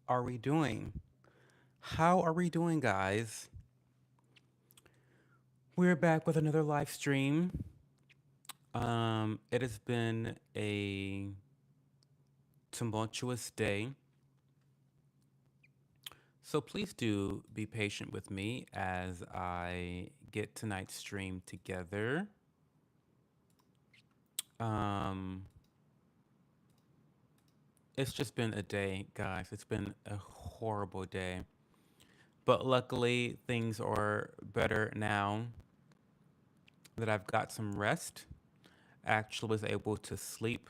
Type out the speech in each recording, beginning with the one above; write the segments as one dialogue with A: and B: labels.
A: are we doing? How are we doing, guys? We're back with another live stream. It has been a tumultuous day, so please do be patient with me as I get tonight's stream together. Um, it's just been a day, guys. It's been a horrible day, but luckily things are better now that I've got some rest. Actually was able to sleep.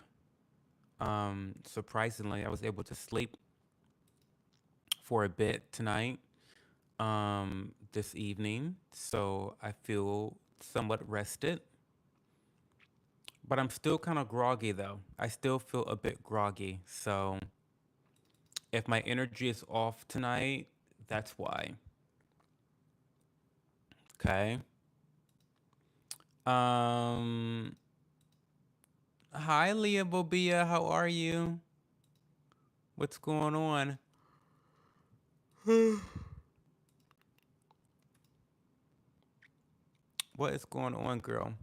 A: Surprisingly, I was able to sleep for a bit tonight, this evening. So I feel somewhat rested, but I'm still kind of groggy though. I still feel a bit groggy. So if my energy is off tonight, that's why. Okay. Um, Hi Leah Bobia, how are you? What's going on? What is going on, girl?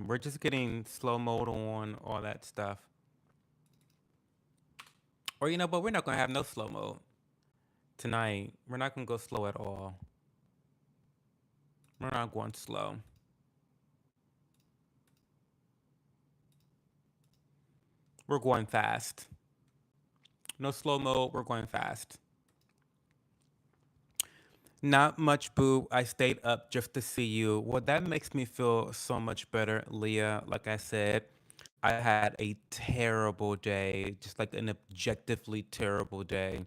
A: We're just getting slow mode on all that stuff. Or but we're not gonna have no slow mode tonight. We're not gonna go slow at all. We're not going slow. We're going fast. No slow mode. We're going fast. Not much, boo. I stayed up just to see you. Well, that makes me feel so much better, Leah. Like I said, I had a terrible day, just like an objectively terrible day.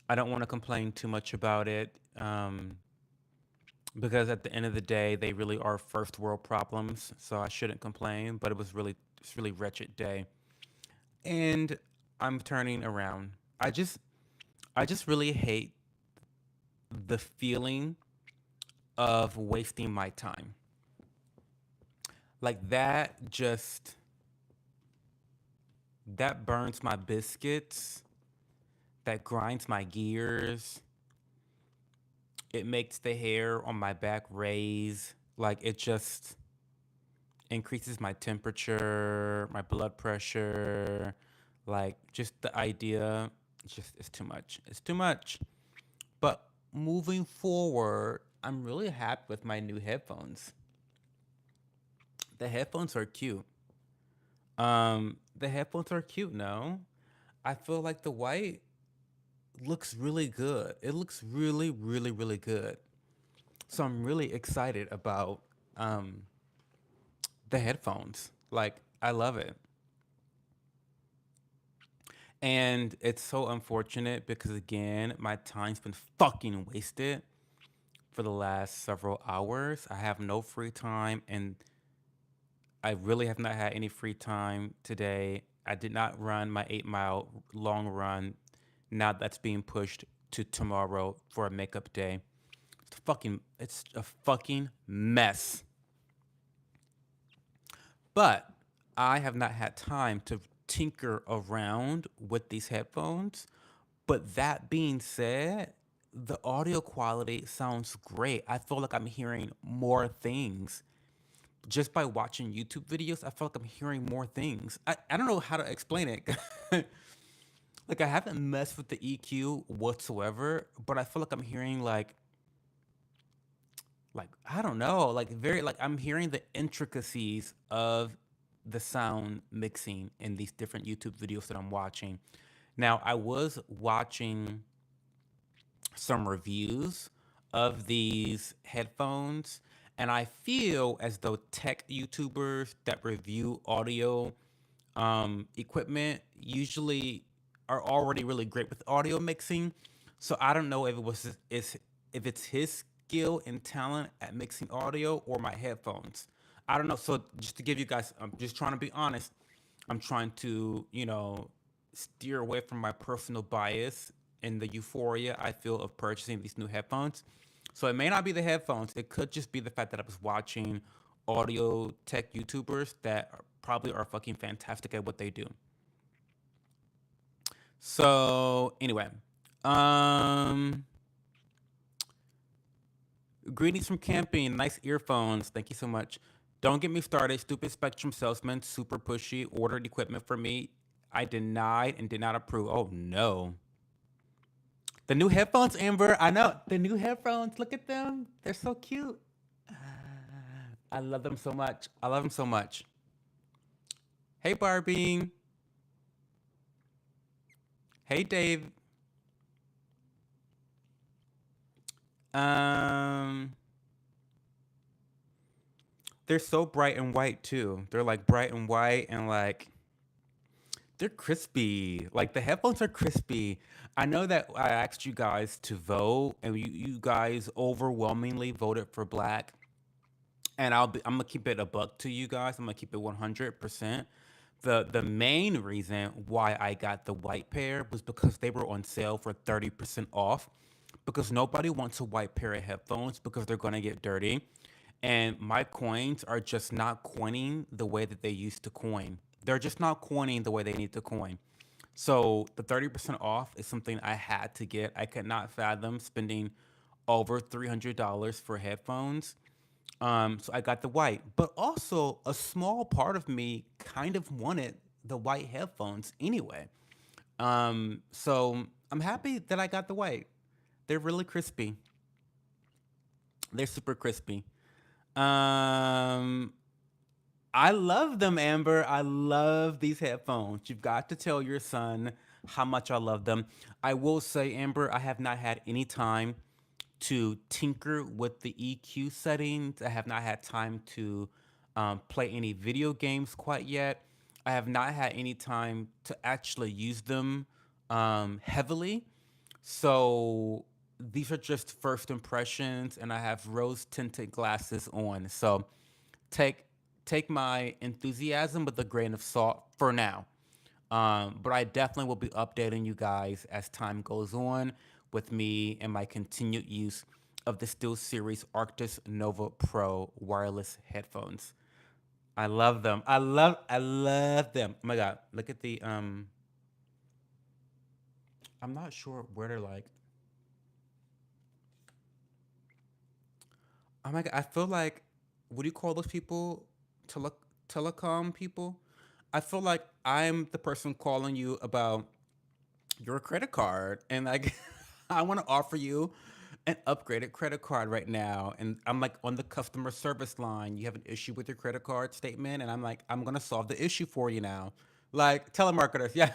A: I don't want to complain too much about it. Because at the end of the day, they really are first world problems. So I shouldn't complain, but it's really wretched day, and I'm turning around. I just I just really hate the feeling of wasting my time. Like that burns my biscuits. That grinds my gears. It makes the hair on my back raise. Like it just increases my temperature, my blood pressure, like just the idea, it's too much. It's too much. But moving forward, I'm really happy with my new headphones. The headphones are cute. The headphones are cute, no? I feel like the white looks really good. It looks really, really, really good. So I'm really excited about um the headphones. Like I love it. And it's so unfortunate because again, my time's been fucking wasted for the last several hours. I have no free time and I really have not had any free time today. I did not run my 8 mile long run. Now that's being pushed to tomorrow for a makeup day. It's a fucking mess. But I have not had time to tinker around with these headphones. But that being said, the audio quality sounds great. I feel like I'm hearing more things. Just by watching YouTube videos, I feel like I'm hearing more things. I don't know how to explain it. Like, I haven't messed with the EQ whatsoever, but I feel like I'm hearing, I don't know, like, very, like, I'm hearing the intricacies of the sound mixing in these different YouTube videos that I'm watching. Now, I was watching some reviews of these headphones, and I feel as though tech YouTubers that review audio equipment usually are already really great with audio mixing. So I don't know if it's his skill and talent at mixing audio or my headphones. I don't know. So just to give you guys, I'm just trying to be honest. I'm trying to, steer away from my personal bias and the euphoria I feel of purchasing these new headphones. So it may not be the headphones. It could just be the fact that I was watching audio tech YouTubers that probably are fucking fantastic at what they do. So anyway, um, greetings from camping. Nice earphones. Thank you so much. Don't get me started. Stupid Spectrum salesman, super pushy, ordered equipment for me. I denied and did not approve. Oh no. The new headphones, Amber. I know. The new headphones. Look at them. They're so cute. I love them so much. I love them so much. Hey, Barbie. Hey, Dave. Um, they're so bright and white too. They're like bright and white and like they're crispy. Like the headphones are crispy. I know that I asked you guys to vote, and you guys overwhelmingly voted for black. And I'm gonna keep it a buck to you guys. I'm gonna keep it 100%. The main reason why I got the white pair was because they were on sale for 30% off. Because nobody wants a white pair of headphones because they're gonna get dirty. And my coins are just not coining the way that they used to coin. They're just not coining the way they need to coin. So the 30% off is something I had to get. I could not fathom spending over $300 for headphones. So I got the white, but also a small part of me kind of wanted the white headphones anyway. So I'm happy that I got the white. They're really crispy. They're super crispy. Um, I love them, Amber. I love these headphones. You've got to tell your son how much I love them. I will say, Amber, I have not had any time to tinker with the EQ settings. I have not had time to play any video games quite yet. I have not had any time to actually use them heavily. So these are just first impressions, and I have rose tinted glasses on. So take take my enthusiasm with a grain of salt for now. But I definitely will be updating you guys as time goes on with me and my continued use of the Steel Series Arctis Nova Pro wireless headphones. I love them. I love them. Oh my god, look at the I'm not sure where they're like. Oh my god, I feel like what do you call those people? Tele- Telecom people? I feel like I'm the person calling you about your credit card and like I want to offer you an upgraded credit card right now, and I'm like on the customer service line. You have an issue with your credit card statement, and I'm like, I'm going to solve the issue for you now. Like telemarketers. Yeah.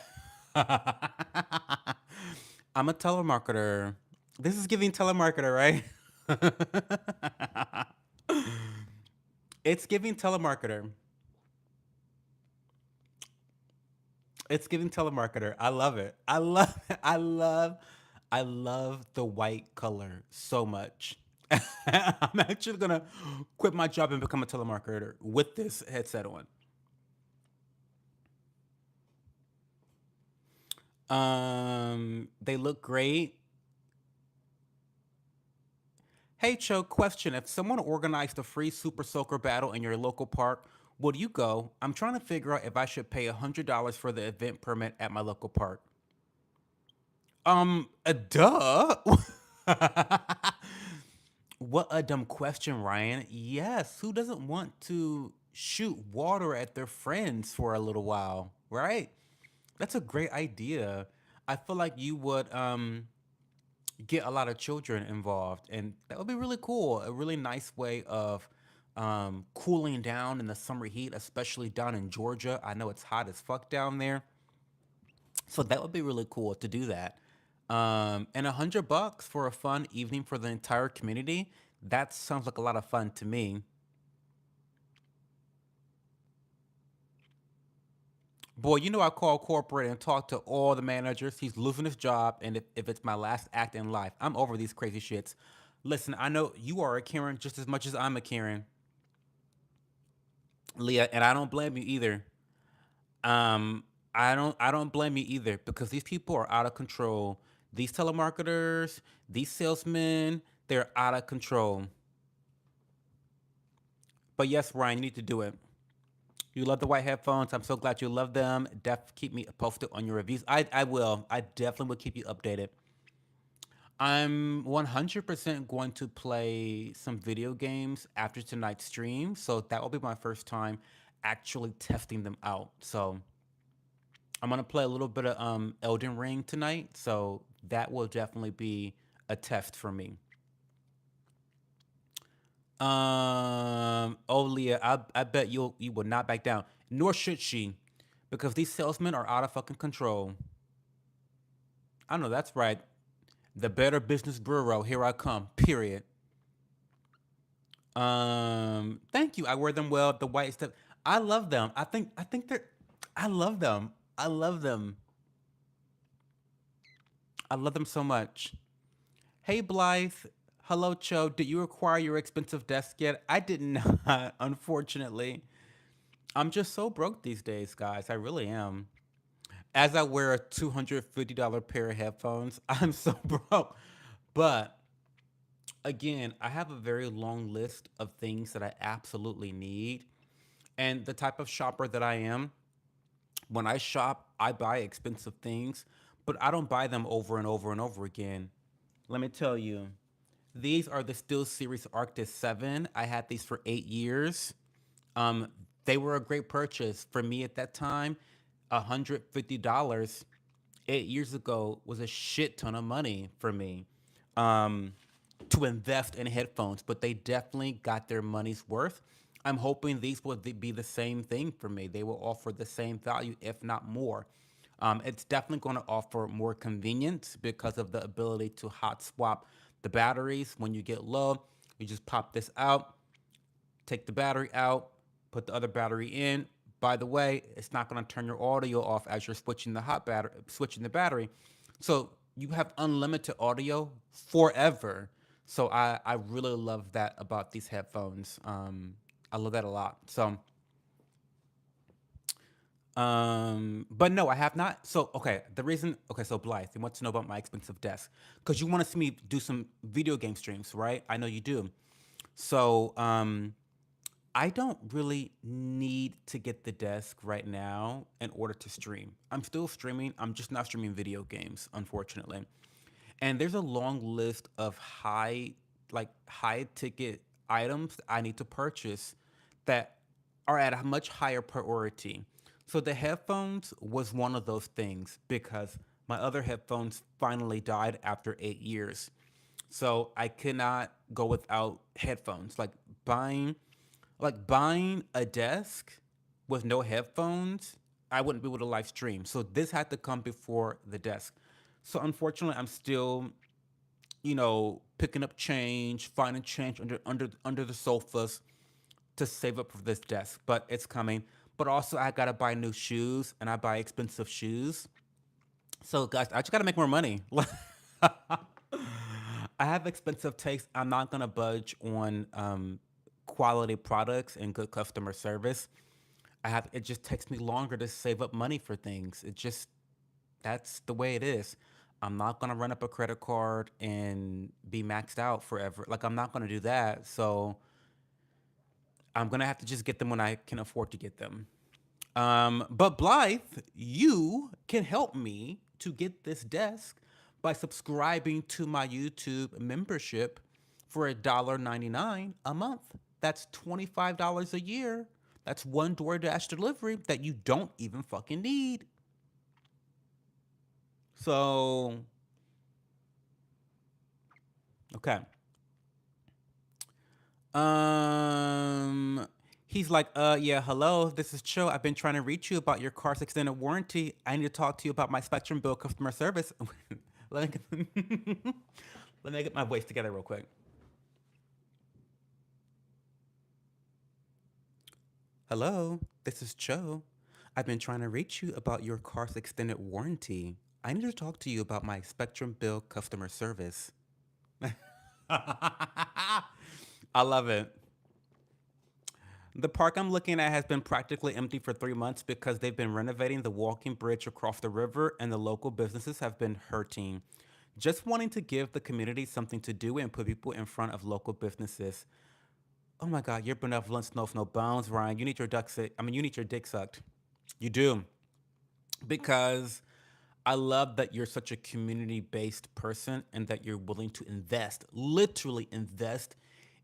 A: I'm a telemarketer. This is giving telemarketer, right? It's giving telemarketer. It's giving telemarketer. I love it. I love it. I love the white color so much. I'm actually gonna quit my job and become a telemarketer with this headset on. They look great. Hey Cho, question. If someone organized a free super soaker battle in your local park, would you go? I'm trying to figure out if I should pay $100 for the event permit at my local park. Duh. What a dumb question, Ryan. Yes, who doesn't want to shoot water at their friends for a little while, right? That's a great idea. I feel like you would get a lot of children involved, and that would be really cool. A really nice way of cooling down in the summer heat, especially down in Georgia. I know it's hot as fuck down there. So that would be really cool to do that. And $100 for a fun evening for the entire community. That sounds like a lot of fun to me. Boy, you know I call corporate and talk to all the managers. He's losing his job, and if it's my last act in life, I'm over these crazy shits. Listen, I know you are a Karen just as much as I'm a Karen, Leah, and I don't blame you either. Um, I don't blame you either because these people are out of control. These telemarketers, these salesmen, they're out of control. But yes, Ryan, you need to do it. You love the white headphones. I'm so glad you love them. Keep me posted on your reviews. I will. I definitely will keep you updated. I'm 100% going to play some video games after tonight's stream. So that will be my first time actually testing them out. So I'm going to play a little bit of Elden Ring tonight. So that will definitely be a test for me. Oh, Leah, I bet you will not back down. Nor should she, because these salesmen are out of fucking control. I know that's right. The Better Business Bureau, here I come. Period. Thank you. I wear them well. The white stuff. I love them. I think they're. I love them. I love them. I love them so much. Hey Blythe. Hello Cho. Did you acquire your expensive desk yet? I did not, unfortunately. I'm just so broke these days, guys. I really am. As I wear a $250 pair of headphones, I'm so broke. But again, I have a very long list of things that I absolutely need. And the type of shopper that I am, when I shop, I buy expensive things, but I don't buy them over and over and over again. Let me tell you, these are the Steel Series Arctis 7. I had these for 8 years. Um, they were a great purchase for me at that time. $150 8 years ago was a shit ton of money for me um, to invest in headphones, but they definitely got their money's worth. I'm hoping these will be the same thing for me. They will offer the same value, if not more. It's definitely going to offer more convenience because of the ability to hot swap the batteries when you get low. You just pop this out, take the battery out, put the other battery in. By the way, it's not going to turn your audio off as you're switching the battery. So you have unlimited audio forever. So I really love that about these headphones. I love that a lot. So but no, I have not. So okay, the reason. Okay, so Blythe, you want to know about my expensive desk because you want to see me do some video game streams, right? I know you do. So I don't really need to get the desk right now in order to stream. I'm still streaming. I'm just not streaming video games, unfortunately. And there's a long list of high ticket items that I need to purchase that are at a much higher priority. So the headphones was one of those things because my other headphones finally died after 8 years. So I could not go without headphones. Buying buying a desk with no headphones, I wouldn't be able to live stream. So this had to come before the desk. So unfortunately, I'm still, picking up change, finding change under the sofas to save up for this desk. But it's coming. But also, I gotta buy new shoes, and I buy expensive shoes. So guys, I just gotta make more money. I have expensive tastes. I'm not gonna budge on quality products and good customer service. It just takes me longer to save up money for things. That's the way it is. I'm not gonna run up a credit card and be maxed out forever. Like I'm not gonna do that. So I'm gonna have to just get them when I can afford to get them. But Blythe, you can help me to get this desk by subscribing to my YouTube membership for $1.99 a month. That's $25 a year. That's one DoorDash delivery that you don't even fucking need. So, okay. Um, he's like, yeah, hello, this is Cho. I've been trying to reach you about your car's extended warranty. I need to talk to you about my Spectrum Bill customer service. let, me get, let me get my voice together real quick. Hello, this is Cho. I've been trying to reach you about your car's extended warranty. I need to talk to you about my Spectrum Bill customer service. I love it. The park I'm looking at has been practically empty for 3 months because they've been renovating the walking bridge across the river and the local businesses have been hurting. Just wanting to give the community something to do and put people in front of local businesses. Oh my God, your benevolence knows no bounds, Ryan. You need your duck sick. I mean, you need your dick sucked. You do because I love that you're such a community based person and that you're willing to invest, literally invest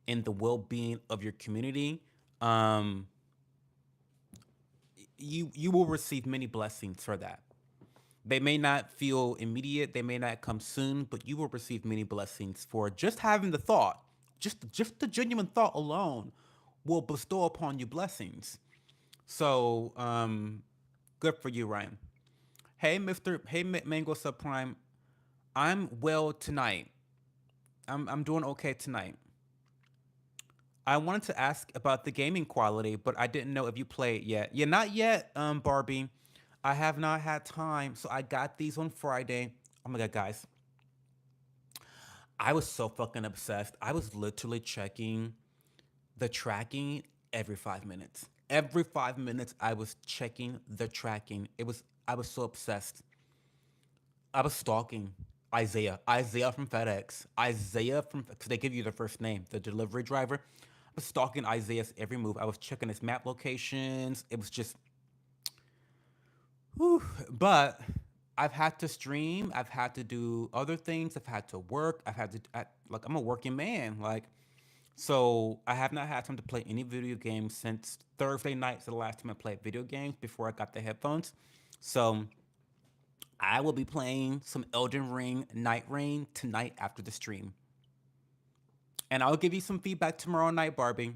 A: in the well being of your community. Um, you will receive many blessings for that. They may not feel immediate, they may not come soon, but you will receive many blessings for just having the thought, just the genuine thought alone will bestow upon you blessings. So, good for you, Ryan. Hey, Mister. Hey, Mango Subprime. I'm well tonight. I'm doing okay tonight. I wanted to ask about the gaming quality, but I didn't know if you played yet. Yeah, not yet, Barbie. I have not had time, so I got these on Friday. Oh my god, guys, I was so fucking obsessed. I was literally checking the tracking every 5 minutes. Every 5 minutes, I was checking the tracking. I was so obsessed. I was stalking Isaiah from FedEx, Isaiah from, because they give you the first name, the delivery driver. I was stalking Isaiah's every move. I was checking his map locations. It was just, whew. But I've had to stream. I've had to do other things. I've had to work. Like, I'm a working man. Like, so I have not had time to play any video games since Thursday night. So the last time I played video games before I got the headphones. So I will be playing some Elden Ring Night Rain tonight after the stream. And I'll give you some feedback tomorrow night, Barbie.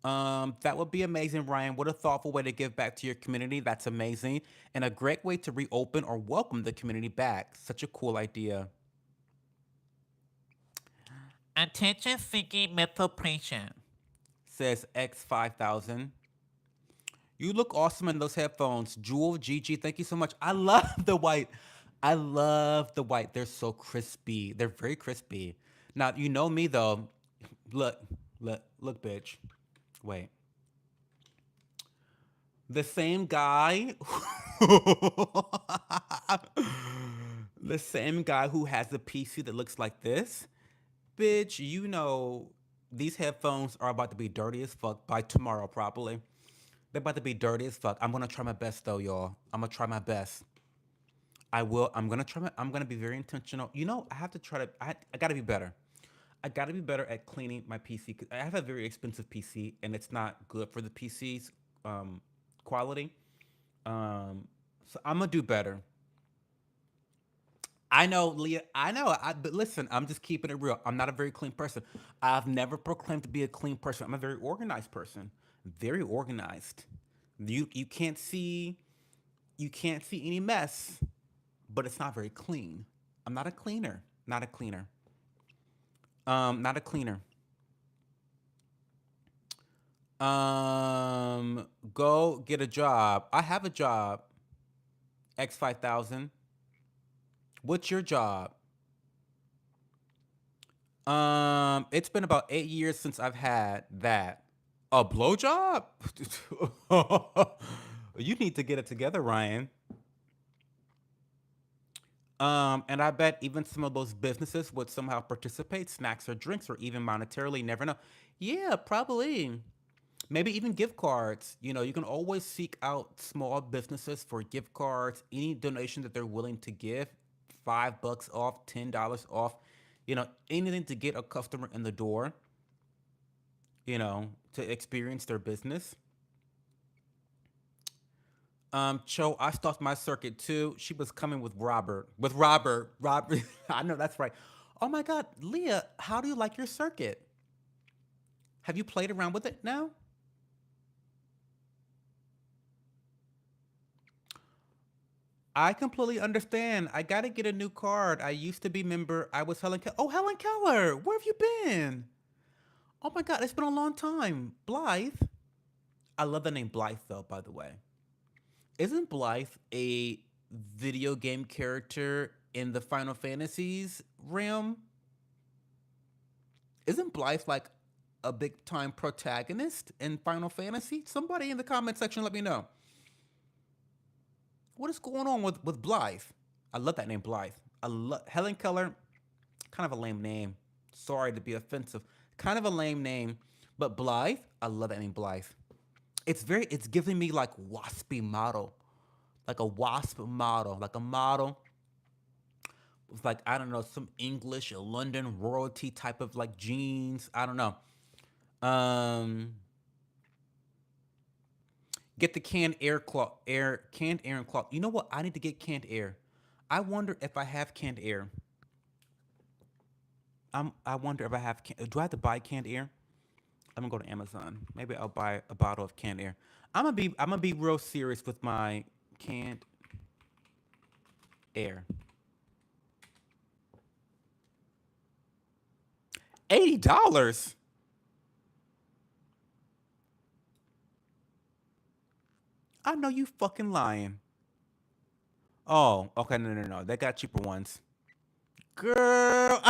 A: That would be amazing, Ryan. What a thoughtful way to give back to your community. That's amazing. And a great way to reopen or welcome the community back. Such a cool idea.
B: Attention seeking mental patient.
A: Says X5000. You look awesome in those headphones. Jewel, Gigi, thank you so much. I love the white. I love the white. They're so crispy. They're very crispy. Now, you know me though. Look, look, bitch. Wait. The same guy. The same guy who has a PC that looks like this. Bitch, you know these headphones are about to be dirty as fuck by tomorrow, probably. They're about to be dirty as fuck. I'm gonna try my best though, y'all. I'm gonna try my best. I will. I'm gonna try. I'm gonna be very intentional. You know, I have to try to. I gotta be better. I gotta be better at cleaning my PC. 'Cause I have a very expensive PC, and it's not good for the PC's quality. So I'm gonna do better. I know, Leah. I know. But listen, I'm just keeping it real. I'm not a very clean person. I've never proclaimed to be a clean person. I'm a very organized person. Very organized. You can't see, you can't see any mess, but it's not very clean. I'm not a cleaner. Not a cleaner. Not a cleaner. Go get a job. I have a job. X5000. What's your job? It's been about 8 years since I've had that. A blowjob? You need to get it together, Ryan. And I bet even some of those businesses would somehow participate, snacks or drinks, or even monetarily. Never know. Yeah, probably. Maybe even gift cards. You know, you can always seek out small businesses for gift cards. Any donation that they're willing to give, $5 off, $10 off. You know, anything to get a customer in the door. You know, to experience their business. Cho, I stopped my circuit too. She was coming with Robert. With Robert. Robert. I know that's right. Oh my God, Leah, how do you like your circuit? Have you played around with it now? I completely understand. I gotta get a new card. I used to be member. I was Helen. Oh, Helen Keller. Where have you been? Oh my God, it's been a long time. Blythe. I love the name Blythe though. By the way, isn't Blythe a video game character in the Final Fantasies realm? Isn't Blythe like a big time protagonist in Final Fantasy? Somebody in the comment section let me know. What is going on with Blythe? I love that name, Blythe. I love Helen Keller. Kind of a lame name. Sorry to be offensive. Kind of a lame name, but Blythe, I love that name, Blythe. It's giving me like waspy model, like a wasp model, like a model with like I don't know some English or London royalty type of like jeans. I don't know. Um, get the canned air and cloth. You know what? I need to get canned air. I wonder if I have canned air. I wonder if I have. Do I have to buy canned air? I'm gonna go to Amazon. Maybe I'll buy a bottle of canned air. I'm gonna be real serious with my canned air. $80. I know you fucking lying. Oh, okay, no. They got cheaper ones. Girl.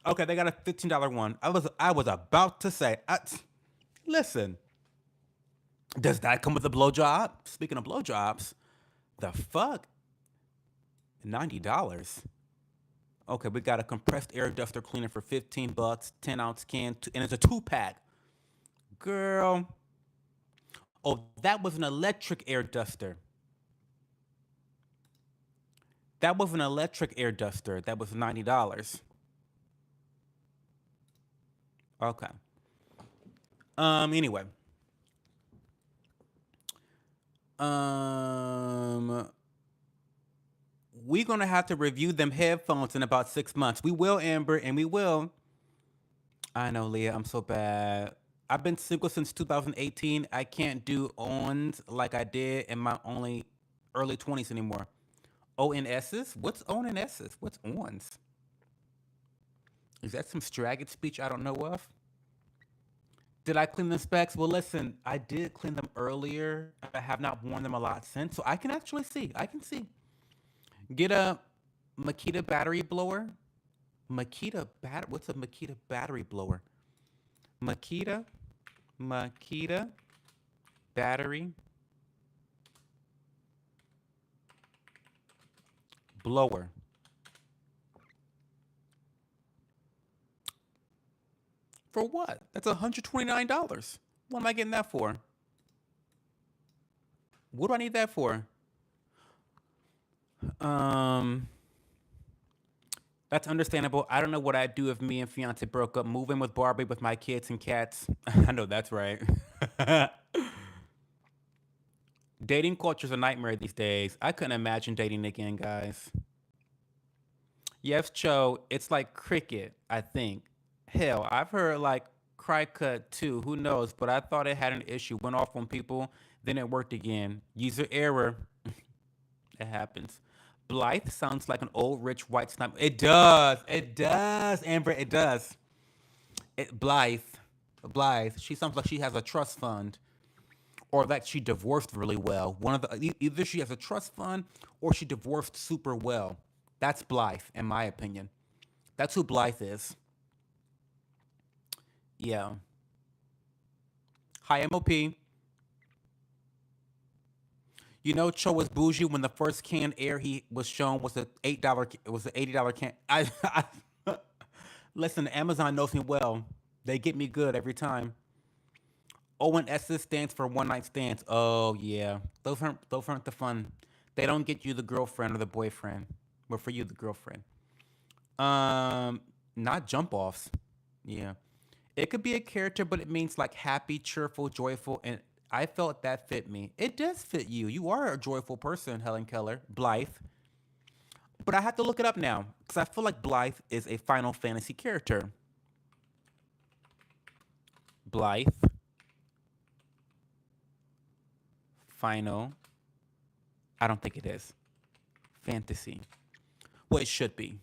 A: Okay, they got a $15 one. I was about to say, listen, does that come with a blowjob? Speaking of blowjobs, the fuck? $90. Okay, we got a compressed air duster cleaner for 15 bucks, 10-ounce can, and it's a two pack. Girl. Oh, that was an electric air duster. That was an electric air duster. That was $90. Okay. Anyway. Um we're gonna have to review them headphones in about 6 months. We will, Amber, and we will. I know, Leah, I'm so bad. I've been single since 2018. I can't do ons like I did in my only early 20s anymore. ONSs? What's ONSs? What's ons? Is that some stragged speech I don't know of? Did I clean the specs? Well, listen, I did clean them earlier. I have not worn them a lot since, so I can actually see. I can see. Get a Makita battery blower. What's a Makita battery blower? Makita, Makita battery blower. For what? That's $129. What am I getting that for? What do I need that for? Um, that's understandable. I don't know what I'd do if me and fiance broke up. Moving with Barbie with my kids and cats. I know that's right. Dating culture's a nightmare these days. I couldn't imagine dating again, guys. Yes, Cho, it's like cricket, I think. Hell, I've heard like cry cut too. Who knows? But I thought it had an issue. Went off on people, then it worked again. User error. It happens. Blythe sounds like an old rich white sniper. It does. It does, Amber. It does. Blythe. Blythe. She sounds like she has a trust fund, or that she divorced really well. One of either she has a trust fund or she divorced super well. That's Blythe, in my opinion. That's who Blythe is. Yeah. Hi, MOP. You know, Cho was bougie when the first canned air he was shown was the $8. It was the $80 can. Listen. Amazon knows me well. They get me good every time. ONS stands for one night stands. Oh yeah, those aren't the fun. They don't get you the girlfriend or the boyfriend, but for you the girlfriend. Um, not jump offs. Yeah, it could be a character, but it means like happy, cheerful, joyful, and I felt that fit me. It does fit you. You are a joyful person, Helen Keller, Blythe. But I have to look it up now because I feel like Blythe is a Final Fantasy character. Blythe, Final. I don't think it is. Fantasy. Well, it should be.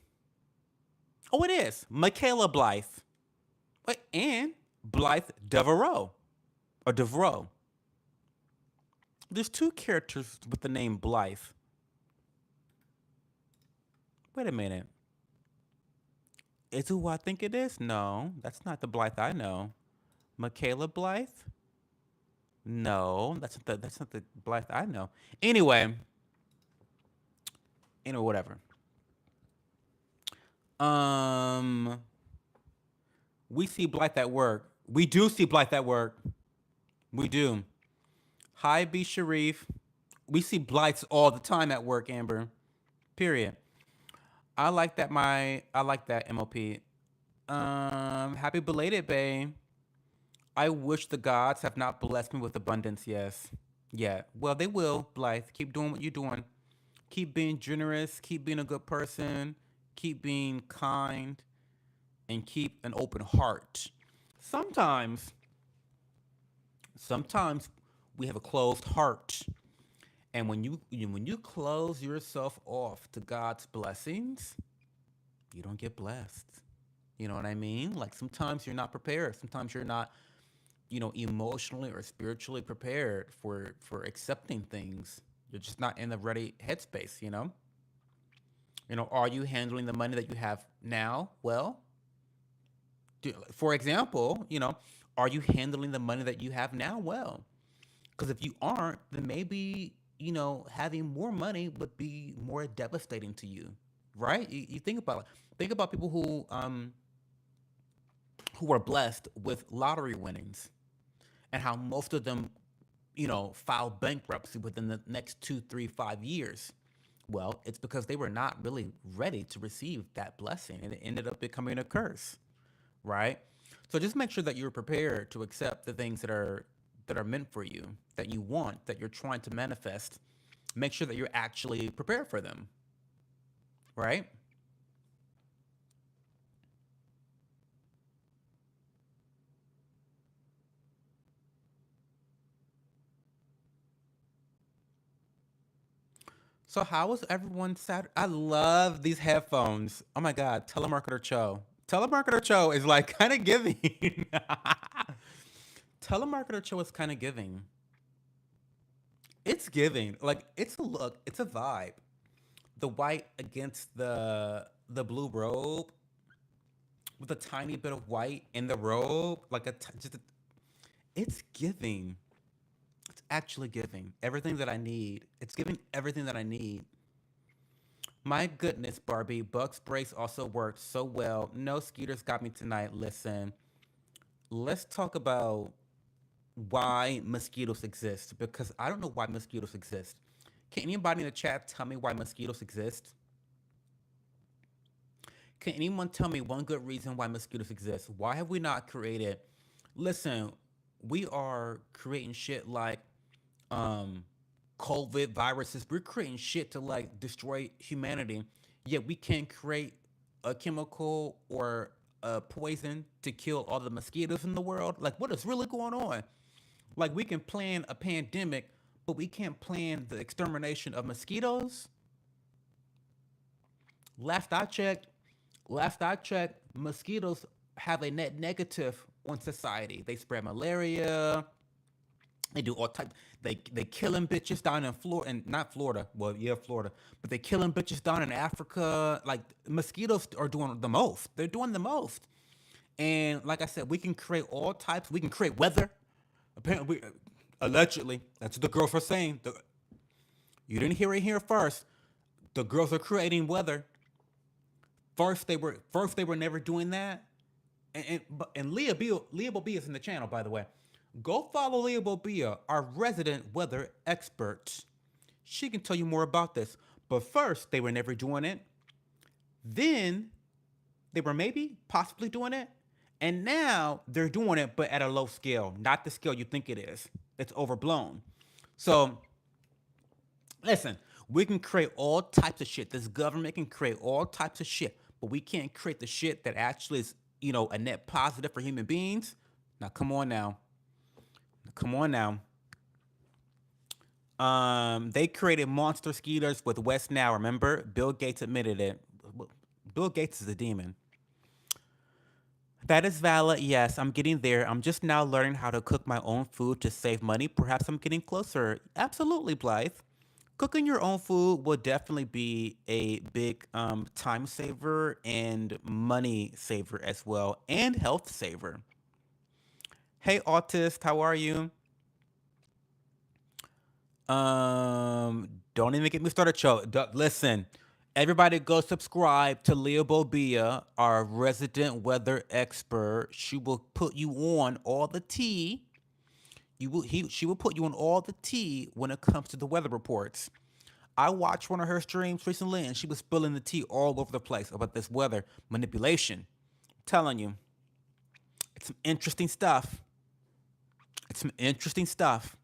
A: Oh, it is. Michaela Blythe. Wait, and Blythe Devereaux. Or Devereaux. There's two characters with the name Blythe. Wait a minute. Is who I think it is? No, that's not the Blythe I know. Michaela Blythe? No, that's not the Blythe I know. Anyway, whatever. Um, we see Blythe at work. We do see Blythe at work. We do. Hi, B. Sharif. We see Blights all the time at work, Amber. Period. I like that MOP. Happy belated, babe. I wish the gods have not blessed me with abundance, yes. Yeah. Well, they will, Blythe. Keep doing what you're doing. Keep being generous, keep being a good person, keep being kind, and keep an open heart. Sometimes, sometimes we have a closed heart. And when you close yourself off to God's blessings, you don't get blessed. You know what I mean? Like sometimes you're not prepared. Sometimes you're not, emotionally or spiritually prepared for accepting things. You're just not in the ready headspace, you know? Are you handling the money that you have now well? For example, are you handling the money that you have now well? Because if you aren't, then maybe, having more money would be more devastating to you, right? You think about people who are blessed with lottery winnings and how most of them, file bankruptcy within the next 2, 3, 5 years. Well, it's because they were not really ready to receive that blessing and it ended up becoming a curse, right? So just make sure that you're prepared to accept the things that are meant for you, that you want, that you're trying to manifest. Make sure that you're actually prepared for them, right? So how was everyone Saturday? I love these headphones. Oh my god, telemarketer Cho. Telemarketer Cho is like kind of giving. Telemarketer Cho is kind of giving. It's giving. Like it's a look, it's a vibe. The white against the blue robe with a tiny bit of white in the robe, like it's giving. It's actually giving everything that I need. It's giving everything that I need. My goodness, Barbie. Buck's brace also worked so well. No skeeters got me tonight. Listen, let's talk about why mosquitoes exist because I don't know why mosquitoes exist. Can anybody in the chat tell me why mosquitoes exist? Can anyone tell me one good reason why mosquitoes exist? Why have we not created? Listen, we are creating shit like um COVID viruses. We're creating shit to like destroy humanity. Yet we can't create a chemical or a poison to kill all the mosquitoes in the world. Like what is really going on? Like we can plan a pandemic, but we can't plan the extermination of mosquitoes. Last I checked, last I checked, mosquitoes have a net negative on society. They spread malaria, they do all types. They killing bitches down in Florida and not Florida. Well, yeah, Florida, but they killing bitches down in Africa. Like mosquitoes are doing the most. They're doing the most. And like I said, we can create all types. We can create weather. Apparently, allegedly, that's what the girls were saying. You didn't hear it here first. The girls are creating weather. First they were never doing that. And Leah Bobia is in the channel, by the way. Go follow Leah Bobia, our resident weather expert. She can tell you more about this. But first, they were never doing it. Then they were maybe possibly doing it. And now they're doing it, but at a low scale, not the scale you think it is. It's overblown. So listen, we can create all types of shit. This government can create all types of shit, but we can't create the shit that actually is, a net positive for human beings. Now, come on now. Come on now. They created monster skeeters with West Now. Remember, Bill Gates admitted it. Bill Gates is a demon. That is valid. Yes, I'm getting there. I'm just now learning how to cook my own food to save money. Perhaps I'm getting closer. Absolutely, Blythe. Cooking your own food will definitely be a big time saver and money saver as well, and health saver. Hey, autist, how are you? Don't even get me started, Cho. Listen, Everybody go subscribe to Leah Bobia, our resident weather expert. She will put you on all the tea. She will put you on all the tea when it comes to the weather reports. I watched one of her streams recently and she was spilling the tea all over the place about this weather manipulation. I'm telling you, it's some interesting stuff. It's some interesting stuff.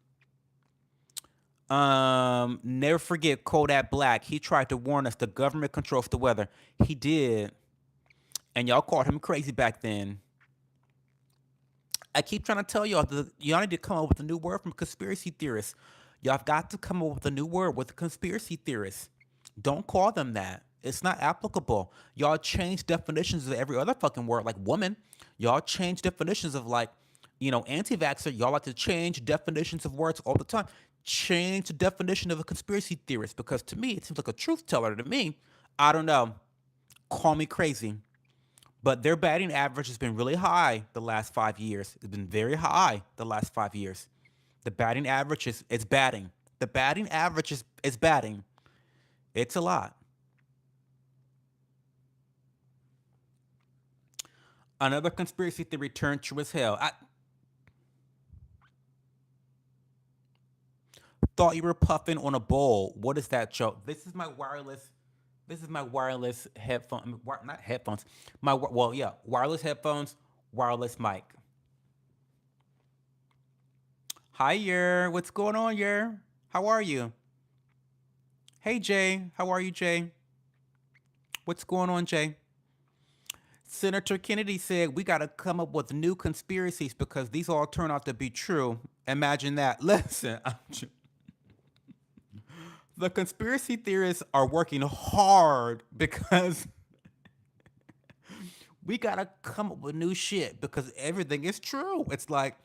A: Never forget Kodak Black. He tried to warn us the government controls the weather. He did. And y'all called him crazy back then. I keep trying to tell y'all that y'all need to come up with a new word from conspiracy theorists. Y'all have got to come up with a new word with conspiracy theorists. Don't call them that. It's not applicable. Y'all change definitions of every other fucking word, like woman. Y'all change definitions of like, anti-vaxxer. Y'all like to change definitions of words all the time. Change the definition of a conspiracy theorist because to me, it seems like a truth teller to me. I don't know. Call me crazy. But their batting average has been really high the last 5 years. It's been very high the last 5 years. The batting average is batting. The batting average is batting. It's a lot. Another conspiracy theory turned true as hell. I thought you were puffing on a bowl. What is that joke? This is my wireless. This is my wireless headphone. Not headphones. Wireless headphones, wireless mic. Hi, Yer. What's going on, Yer? How are you? Hey, Jay. How are you, Jay? What's going on, Jay? Senator Kennedy said we got to come up with new conspiracies because these all turn out to be true. Imagine that. Listen, the conspiracy theorists are working hard because we got to come up with new shit because everything is true. It's like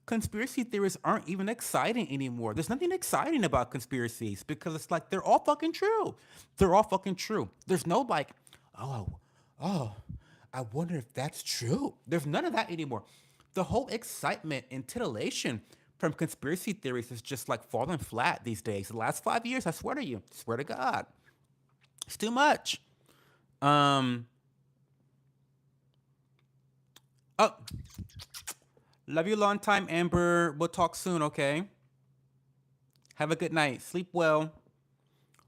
A: conspiracy theories aren't even exciting anymore. There's nothing exciting about conspiracies because it's like they're all fucking true. They're all fucking true. There's no like, oh, oh, I wonder if that's true. There's none of that anymore. The whole excitement and titillation from conspiracy theories is just like falling flat these days. The last 5 years, I swear to you, swear to God, it's too much. Um, oh, love you long time, Amber. We'll talk soon, okay? Have a good night. Sleep well.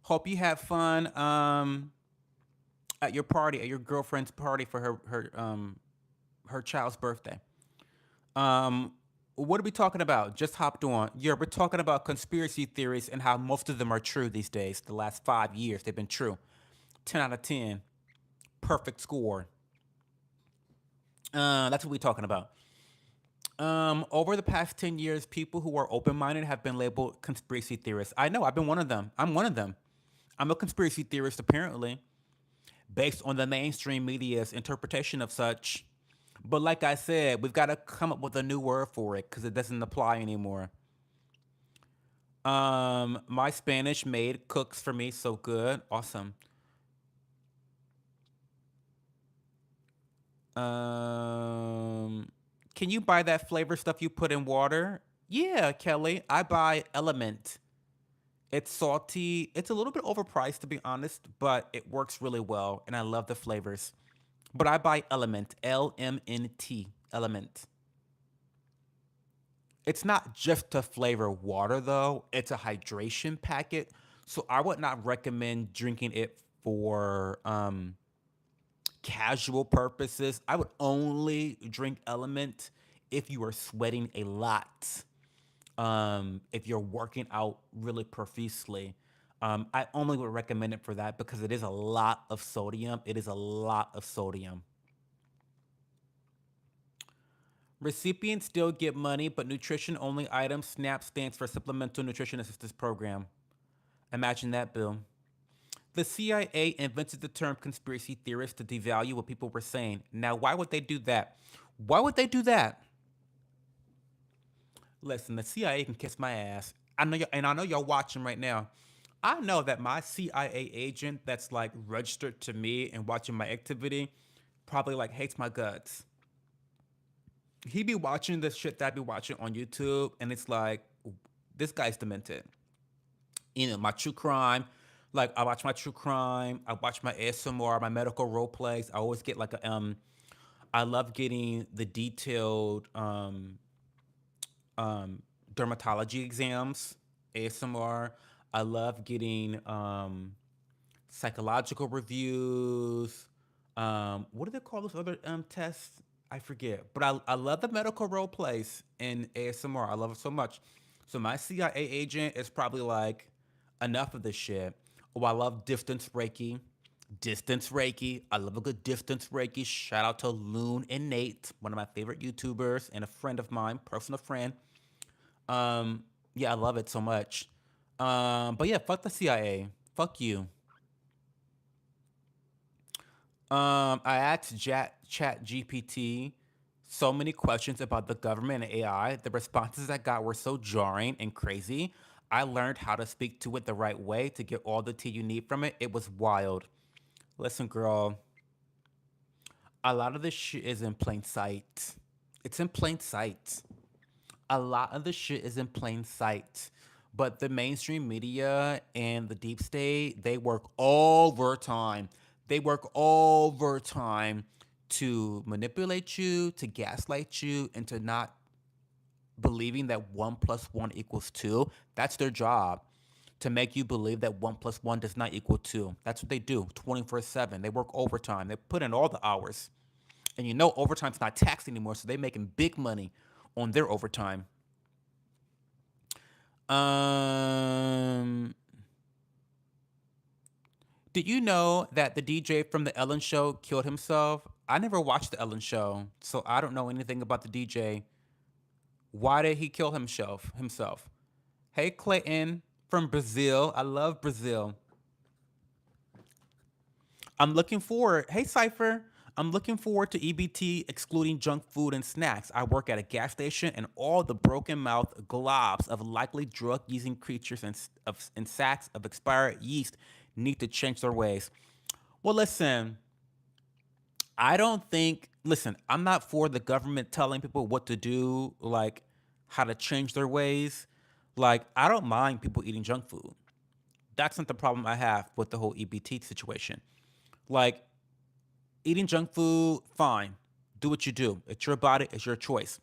A: Hope you have fun at your party, at your girlfriend's party for her child's birthday. Um, what are we talking about? Just hopped on. Yeah, we're talking about conspiracy theories and how most of them are true these days. The last 5 years, they've been true. 10 out of 10, perfect score. That's what we're talking about. Over the past 10 years, people who are open-minded have been labeled conspiracy theorists. I know. I've been one of them. I'm one of them. I'm a conspiracy theorist, apparently, based on the mainstream media's interpretation of such. But like I said, we've got to come up with a new word for it because it doesn't apply anymore. My Spanish maid cooks for me so good. Awesome. Um, can you buy that flavor stuff you put in water? Yeah, Kelly. I buy Element. It's salty. It's a little bit overpriced to be honest, but it works really well and I love the flavors. But I buy Element, LMNT, Element. It's not just to flavor water though, it's a hydration packet. So I would not recommend drinking it for casual purposes. I would only drink Element if you are sweating a lot. If you're working out really profusely. I only would recommend it for that because it is a lot of sodium. It is a lot of sodium. Recipients still get money, but nutrition only items. SNAP stands for Supplemental Nutrition Assistance Program. Imagine that, Bill. The CIA invented the term conspiracy theorist to devalue what people were saying. Now, why would they do that? Why would they do that? Listen, the CIA can kiss my ass. I know y'all watching right now. I know that my CIA agent that's like registered to me and watching my activity probably like hates my guts. He be watching the shit that I be watching on YouTube, and it's like, this guy's demented. My true crime, Like I watch my true crime, I watch my ASMR, my medical role plays. I always get like a I love getting the detailed um dermatology exams, ASMR. I love getting psychological reviews. What do they call those other tests? I forget. But I love the medical role plays in ASMR. I love it so much. So my CIA agent is probably like, enough of this shit. Oh, I love distance Reiki. Distance Reiki. I love a good distance Reiki. Shout out to Loon and Nate, one of my favorite YouTubers and a friend of mine, personal friend. Um, yeah, I love it so much. But yeah, fuck the CIA. Fuck you. I asked Chat GPT so many questions about the government and AI. The responses I got were so jarring and crazy. I learned how to speak to it the right way to get all the tea you need from it. It was wild. Listen, girl, a lot of this shit is in plain sight. It's in plain sight. A lot of the shit is in plain sight. But the mainstream media and the deep state, they work overtime. They work overtime to manipulate you, to gaslight you, and to not believing that one plus one equals two. That's their job. To make you believe that one plus one does not equal two. That's what they do 24/7. They work overtime. They put in all the hours. And you know, overtime's not taxed anymore, so they're making big money on their overtime. Um, did you know that the DJ from the Ellen Show killed himself? I never watched the Ellen Show, so I don't know anything about the DJ. Why did he kill himself? Hey, Clayton from Brazil. I love Brazil. I'm looking forward. Hey, Cypher. I'm looking forward to EBT excluding junk food and snacks. I work at a gas station, and all the broken mouth globs of likely drug using creatures and sacks of expired yeast need to change their ways. Well, listen, I don't think, listen, I'm not for the government telling people what to do, like how to change their ways. Like, I don't mind people eating junk food. That's not the problem I have with the whole EBT situation. Like, eating junk food, fine. Do what you do. It's your body, it's your choice.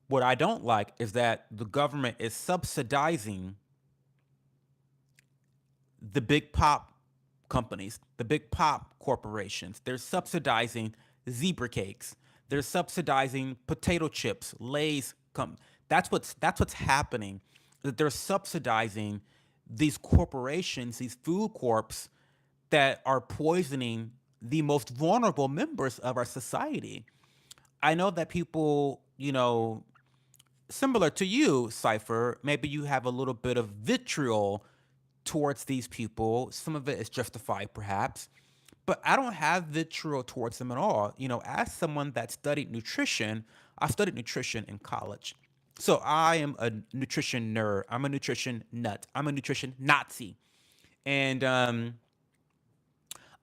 A: What I don't like is that the government is subsidizing the big pop companies, the big pop corporations. They're subsidizing zebra cakes. They're subsidizing potato chips, Lay's. That's what's happening. That they're subsidizing these corporations, these food corps that are poisoning the most vulnerable members of our society. I know that people, similar to you, Cypher, maybe you have a little bit of vitriol towards these people. Some of it is justified, perhaps, but I don't have vitriol towards them at all. As someone that studied nutrition, I studied nutrition in college. So I am a nutrition nerd. I'm a nutrition nut. I'm a nutrition Nazi. And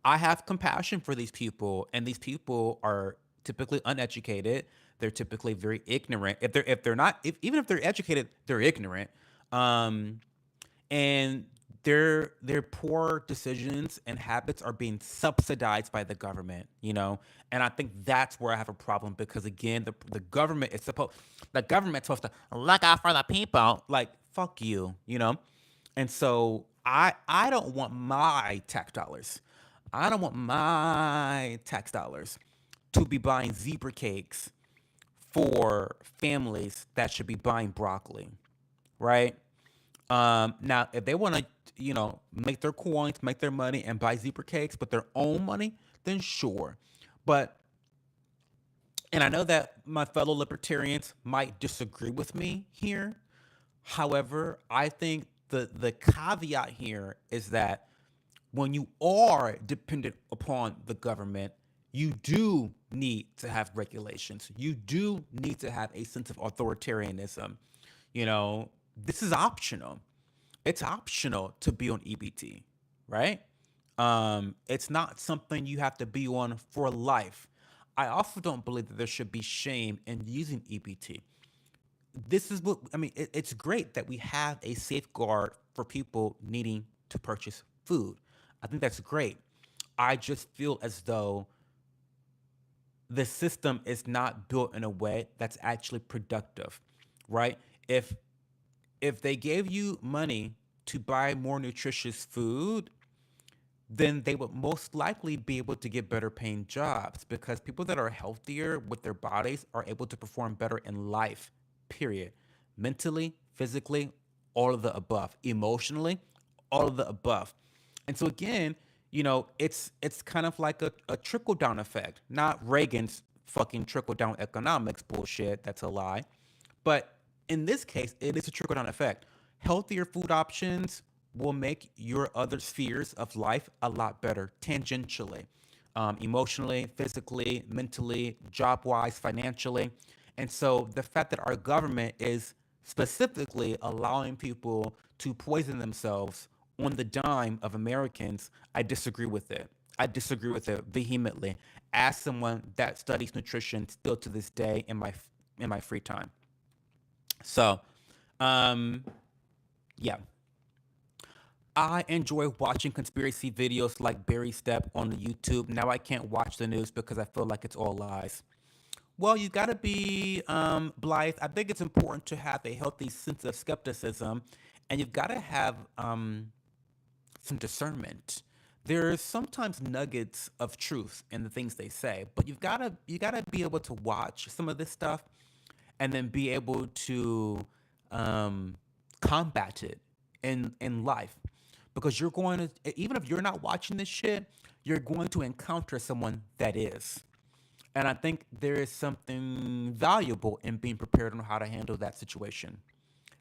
A: I have compassion for these people, and these people are typically uneducated. They're typically very ignorant. If they're not, if even if they're educated, they're ignorant. Um, and their poor decisions and habits are being subsidized by the government. And I think that's where I have a problem, because again, the government is supposed the government's supposed to look out for the people. Like, fuck you. And so I don't want my tax dollars. I don't want my tax dollars to be buying zebra cakes for families that should be buying broccoli, right? Now, if they want to, make their coins, make their money, and buy zebra cakes with their own money, then sure. But, and I know that my fellow libertarians might disagree with me here. However, I think the caveat here is that when you are dependent upon the government, you do need to have regulations. You do need to have a sense of authoritarianism. This is optional. It's optional to be on EBT, right? It's not something you have to be on for life. I also don't believe that there should be shame in using EBT. This is what I mean. It's great that we have a safeguard for people needing to purchase food. I think that's great. I just feel as though the system is not built in a way that's actually productive, right? If if they gave you money to buy more nutritious food, then they would most likely be able to get better paying jobs because people that are healthier with their bodies are able to perform better in life, period. Mentally, physically, all of the above. Emotionally, all of the above. And so again, it's kind of like a trickle down effect, not Reagan's fucking trickle down economics bullshit. That's a lie. But in this case, it is a trickle down effect. Healthier food options will make your other spheres of life a lot better tangentially, emotionally, physically, mentally, job wise, financially. And so the fact that our government is specifically allowing people to poison themselves on the dime of Americans, I disagree with it. I disagree with it vehemently. As someone that studies nutrition still to this day in my free time. So, um, yeah, I enjoy watching conspiracy videos like Barry Step on the YouTube. Now I can't watch the news because I feel like it's all lies. Well, you got to be Blythe. I think it's important to have a healthy sense of skepticism, and you've got to have some discernment. There's sometimes nuggets of truth in the things they say, but you gotta be able to watch some of this stuff and then be able to um, combat it in life, because you're going to, even if you're not watching this shit, you're going to encounter someone that is. And I think there is something valuable in being prepared on how to handle that situation.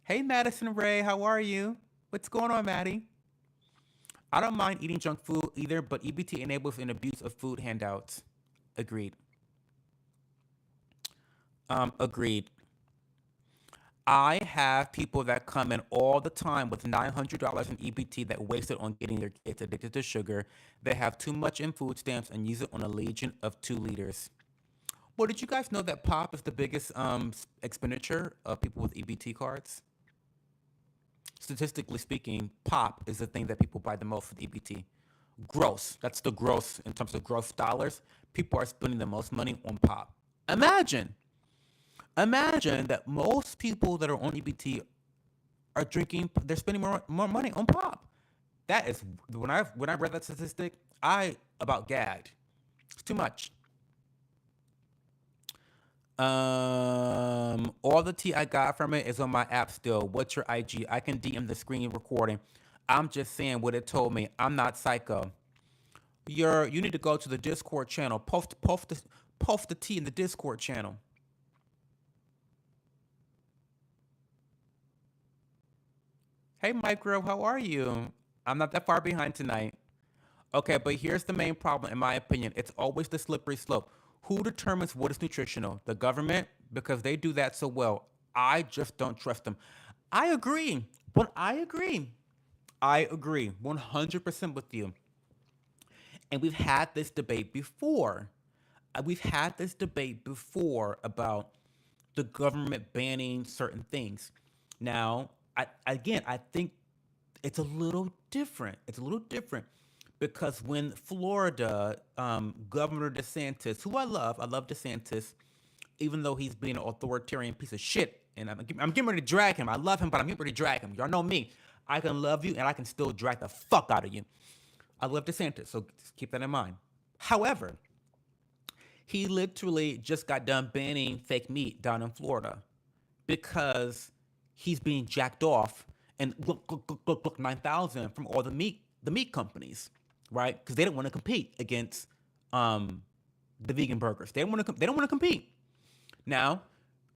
A: Hey, Madison Ray, how are you? What's going on, Maddie? I don't mind eating junk food either, but EBT enables an abuse of food handouts. Agreed. Agreed. I have people that come in all the time with $900 in EBT that waste it on getting their kids addicted to sugar. They have too much in food stamps and use it on a legion of 2 liters. Well, did you guys know that pop is the biggest expenditure of people with EBT cards? Statistically speaking, pop is the thing that people buy the most with EBT. Gross. That's the gross in terms of gross dollars. People are spending the most money on pop. Imagine, imagine that most people that are on EBT are drinking. They're spending more money on pop. That is when I read that statistic, I about gagged. It's too much. All the tea I got from it is on my app still. What's your IG? I can DM the screen recording. I'm just saying what it told me. I'm not psycho. You need to go to the Discord channel. Post the tea in the Discord channel. Hey Micro, how are you? I'm not that far behind tonight. Okay, but here's the main problem, in my opinion. It's always the slippery slope. Who determines what is nutritional? The government? Because they do that so well. I just don't trust them. I agree. But I agree. I agree 100% with you. And we've had this debate before. We've had this debate before about the government banning certain things. Now, I think it's a little different. It's a little different because when Florida Governor DeSantis, who I love DeSantis, even though he's being an authoritarian piece of shit, and I'm getting ready to drag him. I love him, but I'm getting ready to drag him. Y'all know me. I can love you, and I can still drag the fuck out of you. I love DeSantis, so just keep that in mind. However, he literally just got done banning fake meat down in Florida because he's being jacked off and look 9,000 from all the meat companies, right? Because they don't want to compete against um, the vegan burgers. They don't want to compete. Now,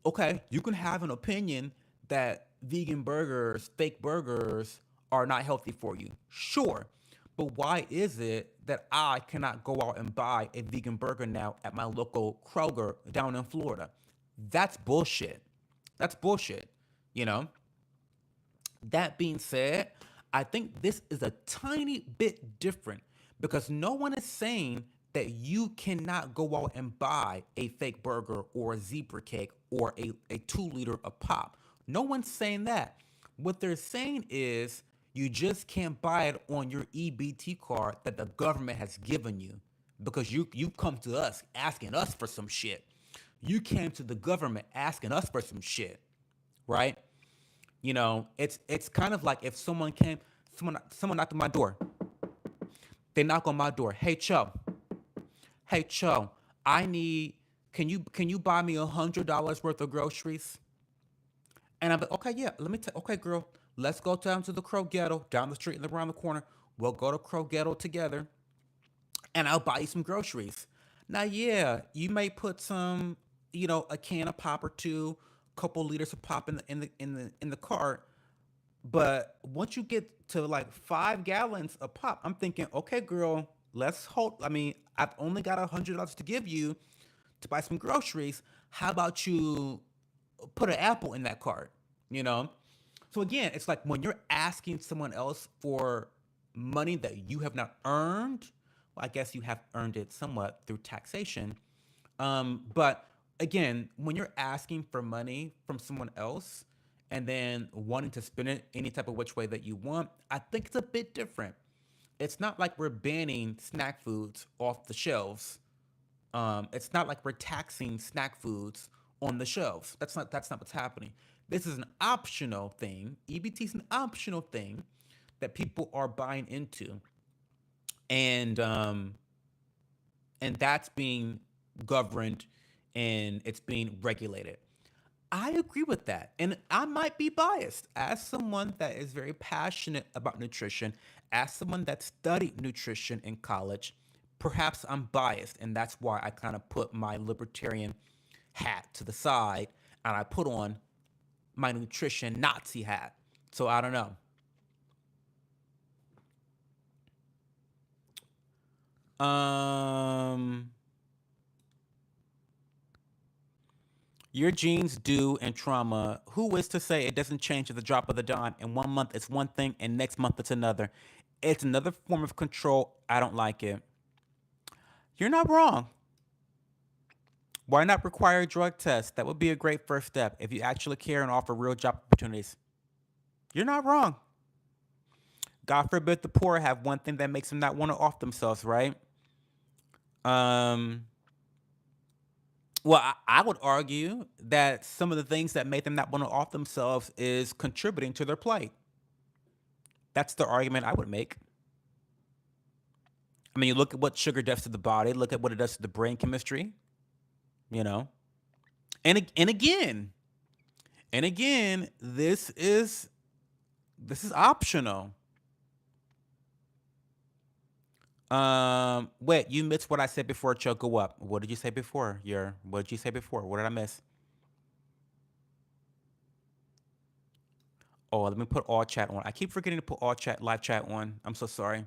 A: okay, you can have an opinion that vegan burgers, fake burgers, are not healthy for you. Sure. But why is it that I cannot go out and buy a vegan burger now at my local Kroger down in Florida? That's bullshit. That's bullshit. You know? That being said, I think this is a tiny bit different because no one is saying that you cannot go out and buy a fake burger or a zebra cake or a 2 liter of pop. No one's saying that. What they're saying is You just can't buy it on your EBT card that the government has given you because you come to us asking us for some shit. You came to the government asking us for some shit, right? It's kind of like if someone knocked on my door. They knock on my door. Hey Cho, I need. Can you buy me $100 worth of groceries? And I'm like, okay, yeah, let me tell. Okay, girl, let's go down to the Crow Ghetto down the street and around the corner. We'll go to Crow Ghetto together, and I'll buy you some groceries. Now, yeah, you may put some, a can of pop or two, couple liters of pop in the cart. But once you get to like 5 gallons of pop, I'm thinking, okay, girl, let's hold. I mean, I've only got $100 to give you to buy some groceries. How about you put an apple in that cart? You know. So again, it's like when you're asking someone else for money that you have not earned. Well, I guess you have earned it somewhat through taxation. But again, when you're asking for money from someone else and then wanting to spend it any type of which way that you want, I think it's a bit different. It's not like we're banning snack foods off the shelves. It's not like we're taxing snack foods on the shelves. That's not what's happening. This is an optional thing. EBT is an optional thing that people are buying into, and that's being governed and it's being regulated. I agree with that. And I might be biased as someone that is very passionate about nutrition, as someone that studied nutrition in college. Perhaps I'm biased, and that's why I kind of put my libertarian hat to the side and I put on my nutrition Nazi hat. So I don't know. Your genes do and trauma. Who is to say it doesn't change at the drop of the dime? And 1 month it's one thing, and next month it's another. It's another form of control. I don't like it. You're not wrong. Why not require a drug test? That would be a great first step if you actually care and offer real job opportunities. You're not wrong. God forbid the poor have one thing that makes them not want to off themselves, right? Um, well, I would argue that some of the things that make them not want to off themselves is contributing to their plight. That's the argument I would make. I mean, you look at what sugar does to the body, look at what it does to the brain chemistry, you know. And again, this is optional. Wait, you missed what I said before. Cho, go up. What did you say before? What did you say before? What did I miss? Oh, let me put all chat on. I keep forgetting to put all chat, live chat on. I'm so sorry.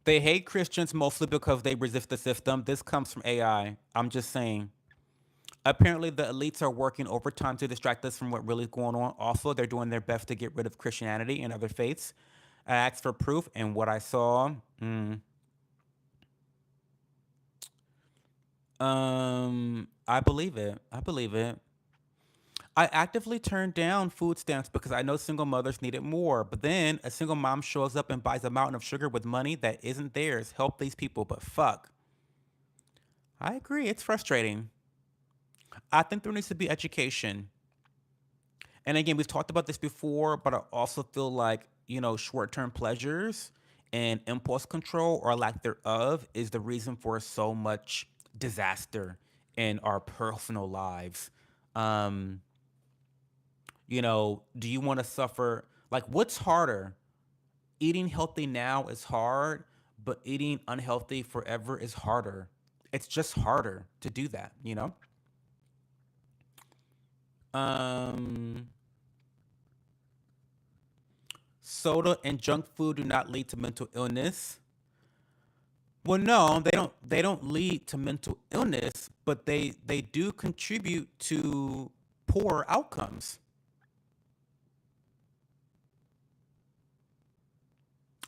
A: They hate Christians mostly because they resist the system. This comes from AI. I'm just saying. Apparently, the elites are working overtime to distract us from what really is going on. Also, they're doing their best to get rid of Christianity and other faiths. I asked for proof, and what I saw, I believe it. I believe it. I actively turned down food stamps because I know single mothers need it more. But then a single mom shows up and buys a mountain of sugar with money that isn't theirs. Help these people, but fuck. I agree. It's frustrating. I think there needs to be education. And again, we've talked about this before, but I also feel like, short term pleasures and impulse control or lack thereof is the reason for so much disaster in our personal lives. Um, do you want to suffer? Like, what's harder? Eating healthy now is hard, but eating unhealthy forever is harder. It's just harder to do that. Um, Soda and junk food do not lead to mental illness. Well, no, they don't. They don't lead to mental illness, but they do contribute to poor outcomes.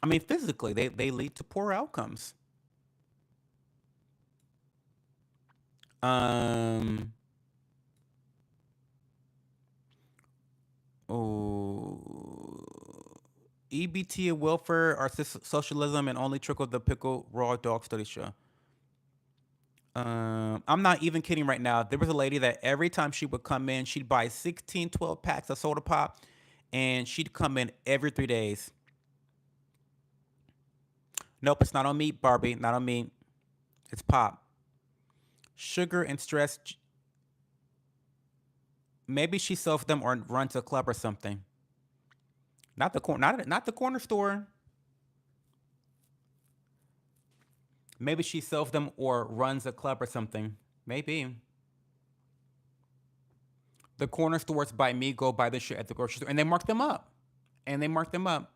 A: I mean, physically, they lead to poor outcomes. Um. Oh. EBT and welfare are socialism and only trickle the pickle raw dog study show. I'm not even kidding right now. There was a lady that every time she would come in, she'd buy 16, 12 packs of soda pop, and she'd come in every 3 days. Nope, it's not on me, Barbie. Not on me. It's pop. Sugar and stress. Maybe she sells them or runs a club or something. Not the corner store. Maybe she sells them or runs a club or something. Maybe. The corner stores by me go buy the shit at the grocery store, and they mark them up. And they mark them up.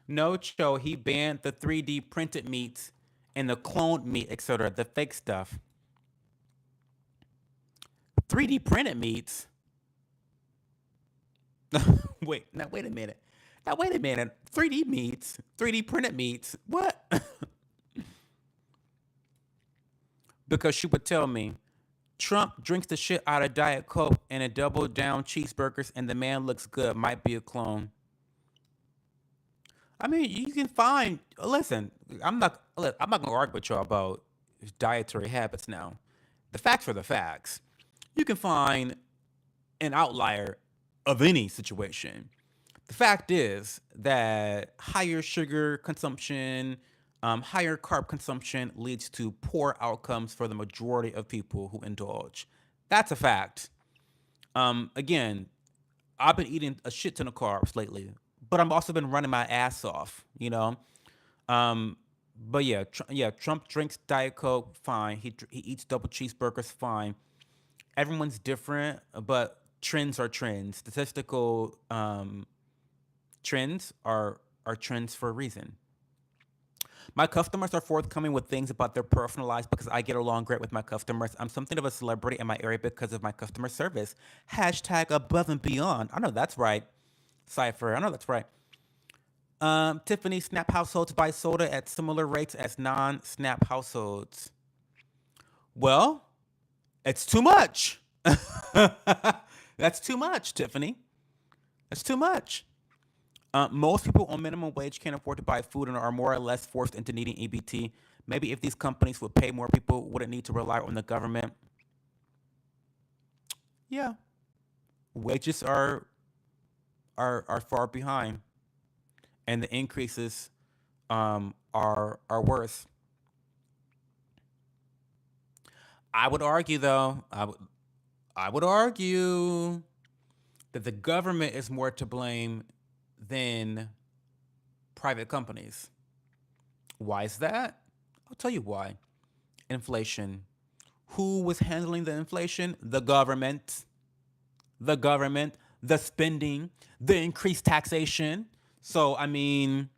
A: No, Cho, he banned the 3D printed meats and the cloned meat, etc. The fake stuff. 3D printed meats. Wait a minute. Now wait a minute. 3D meats, 3D printed meats. What? Because she would tell me, Trump drinks the shit out of Diet Coke and a double down cheeseburgers, and the man looks good. Might be a clone. I mean, you can find. Listen, I'm not gonna argue with y'all about dietary habits now. The facts are the facts. You can find an outlier of any situation. The fact is that higher sugar consumption, higher carb consumption leads to poor outcomes for the majority of people who indulge. That's a fact. Again, I've been eating a shit ton of carbs lately, but I've also been running my ass off, you know? Um, but yeah, Trump drinks Diet Coke, fine. He eats double cheeseburgers, fine. Everyone's different, but trends are trends. Statistical trends are trends for a reason. My customers are forthcoming with things about their personal lives because I get along great with my customers. I'm something of a celebrity in my area because of my customer service. Hashtag above and beyond. I know that's right. Cypher. I know that's right. Tiffany, SNAP households buy soda at similar rates as non-SNAP households. Well, it's too much. That's too much, Tiffany. That's too much. Most people on minimum wage can't afford to buy food and are more or less forced into needing EBT. Maybe if these companies would pay more, people wouldn't need to rely on the government. Yeah, wages are far behind, and the increases are worse. I would argue, though, I would argue that the government is more to blame than private companies. Why is that? I'll tell you why. Inflation. Who was handling the inflation? The government. The government. The spending. The increased taxation. So, I mean,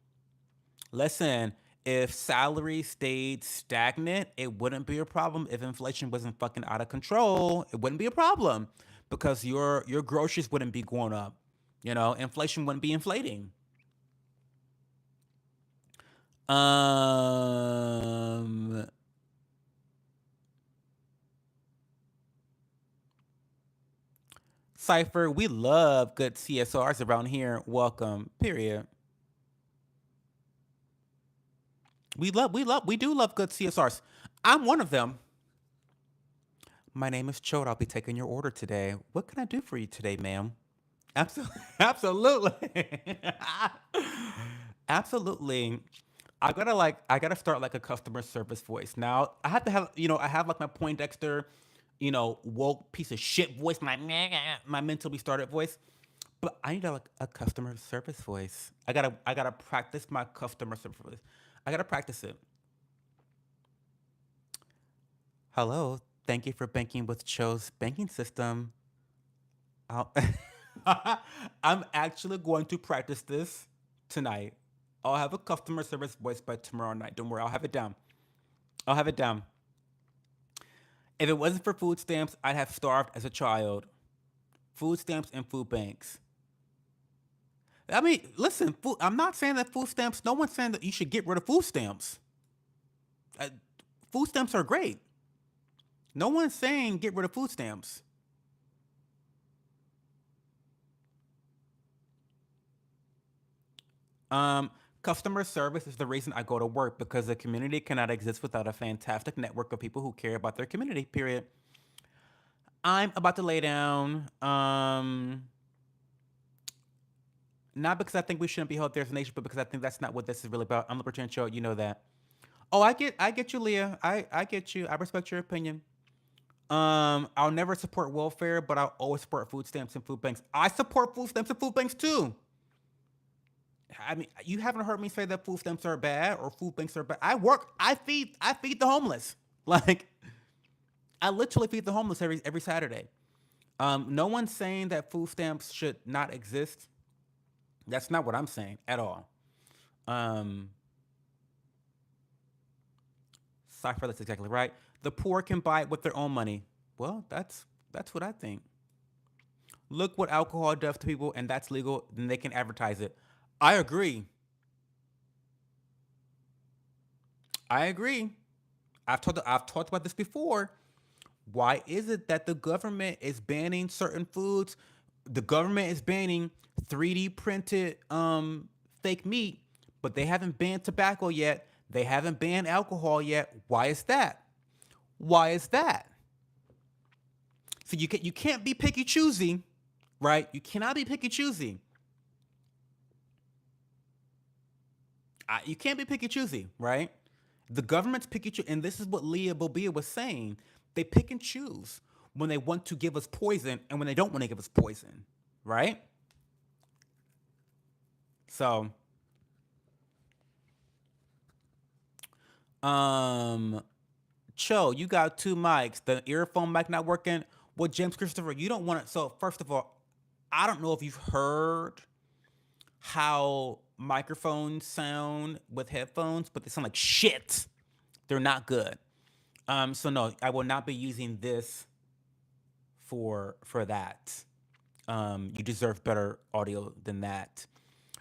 A: listen, if salaries stayed stagnant, it wouldn't be a problem. If inflation wasn't fucking out of control, it wouldn't be a problem because your groceries wouldn't be going up. You know, inflation wouldn't be inflating. Um, Cipher, we love good CSRs around here. Welcome. Period. We do love good CSRs. I'm one of them. My name is Chode. I'll be taking your order today. What can I do for you today, ma'am? Absolutely. Absolutely. Absolutely. I gotta start like a customer service voice. Now I have to have I have like my Poindexter, woke piece of shit voice, my mentally started voice. But I need like a customer service voice. I gotta practice my customer service voice. I gotta practice it. Hello, thank you for banking with Cho's banking system. I'll I'm actually going to practice this tonight. I'll have a customer service voice by tomorrow night. Don't worry, I'll have it down. I'll have it down. If it wasn't for food stamps, I'd have starved as a child. Food stamps and food banks. I mean, listen, I'm not saying that food stamps, no one's saying that you should get rid of food stamps. Food stamps are great. No one's saying get rid of food stamps. Um, Customer service is the reason I go to work because the community cannot exist without a fantastic network of people who care about their community. Period. I'm about to lay down. Not because I think we shouldn't be held there as a nation, but because I think that's not what this is really about. I'm a Libertarian show. You know that. Oh, I get you, Leah. I get you. I respect your opinion. I'll never support welfare, but I'll always support food stamps and food banks. I support food stamps and food banks too. I mean, you haven't heard me say that food stamps are bad or food banks are bad. I feed the homeless. Like, I literally feed the homeless every Saturday. No one's saying that food stamps should not exist. That's not what I'm saying at all. Um, Cypher, that's exactly right. The poor can buy it with their own money. Well, that's what I think. Look what alcohol does to people, and that's legal. Then they can advertise it. I agree. I agree. I've talked about this before. Why is it that the government is banning certain foods? The government is banning 3D printed fake meat, but they haven't banned tobacco yet. They haven't banned alcohol yet. Why is that? Why is that? So you can't be picky choosy, right? You cannot be picky choosy. You can't be picky choosy, right? The government's picky choosy, and this is what Leah Bobia was saying. They pick and choose when they want to give us poison and when they don't want to give us poison, right? So, um, Cho, you got two mics. The earphone mic not working. Well, James Christopher, you don't want to. So, first of all, I don't know if you've heard how microphones sound with headphones, but they sound like shit. They're not good. So no, I will not be using this for that. You deserve better audio than that.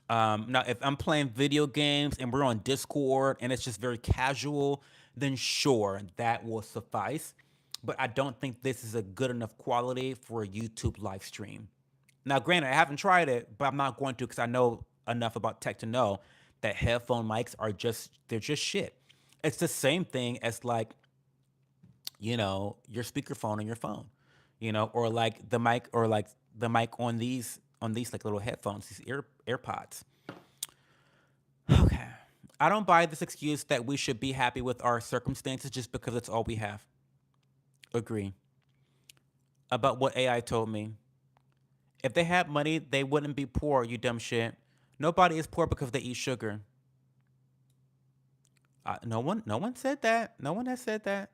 A: Now, if I'm playing video games and we're on Discord and it's just very casual, then sure, that will suffice. But I don't think this is a good enough quality for a YouTube live stream. Now, granted, I haven't tried it, but I'm not going to because I know enough about tech to know that headphone mics they're just shit. It's the same thing as like, your speakerphone on your phone, or like the mic on these like little headphones, these AirPods. Okay. I don't buy this excuse that we should be happy with our circumstances just because it's all we have. Agree. About what AI told me. If they had money, they wouldn't be poor, you dumb shit. Nobody is poor because they eat sugar. No one said that. No one has said that.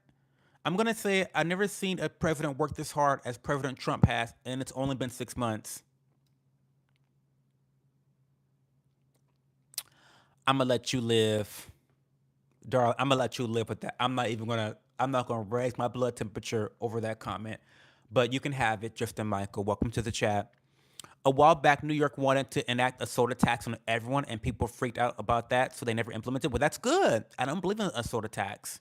A: I'm gonna say I've never seen a president work this hard as President Trump has, and it's only been 6 months. I'm gonna let you live, darling. I'm gonna let you live with that. I'm not gonna raise my blood temperature over that comment. But you can have it, Justin Michael. Welcome to the chat. A while back, New York wanted to enact a soda tax on everyone, and people freaked out about that, so they never implemented. Well, that's good. I don't believe in a soda tax,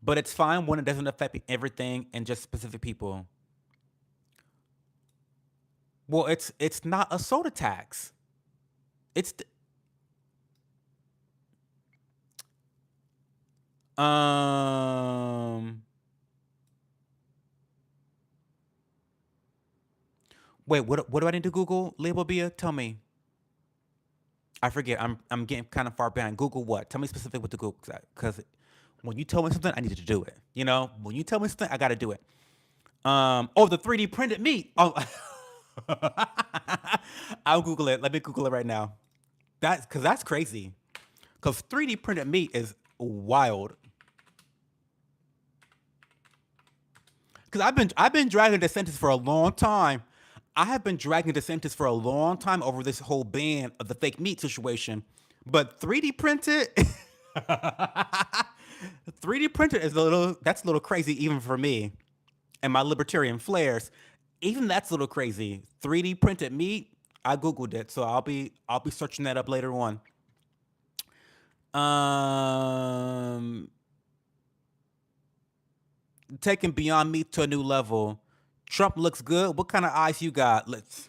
A: but it's fine when it doesn't affect everything and just specific people. Well, it's not a soda tax. It's um. Wait, what do I need to Google? Label Bia, tell me. I forget. I'm getting kind of far behind. Google what? Tell me specific what to Google, because when you tell me something, I need to do it. When you tell me something, I got to do it. Oh, the 3D printed meat. Oh, I'll Google it. Let me Google it right now. That's crazy. Because 3D printed meat is wild. Because I've been dragging the sentence for a long time. I have been dragging the sentence for a long time over this whole ban of the fake meat situation. But 3D printed, 3D printed that's a little crazy even for me and my libertarian flares. Even that's a little crazy. 3D printed meat. I googled it, so I'll be searching that up later on. Um, taking Beyond Meat to a new level. Trump looks good. What kind of eyes you got? Let's.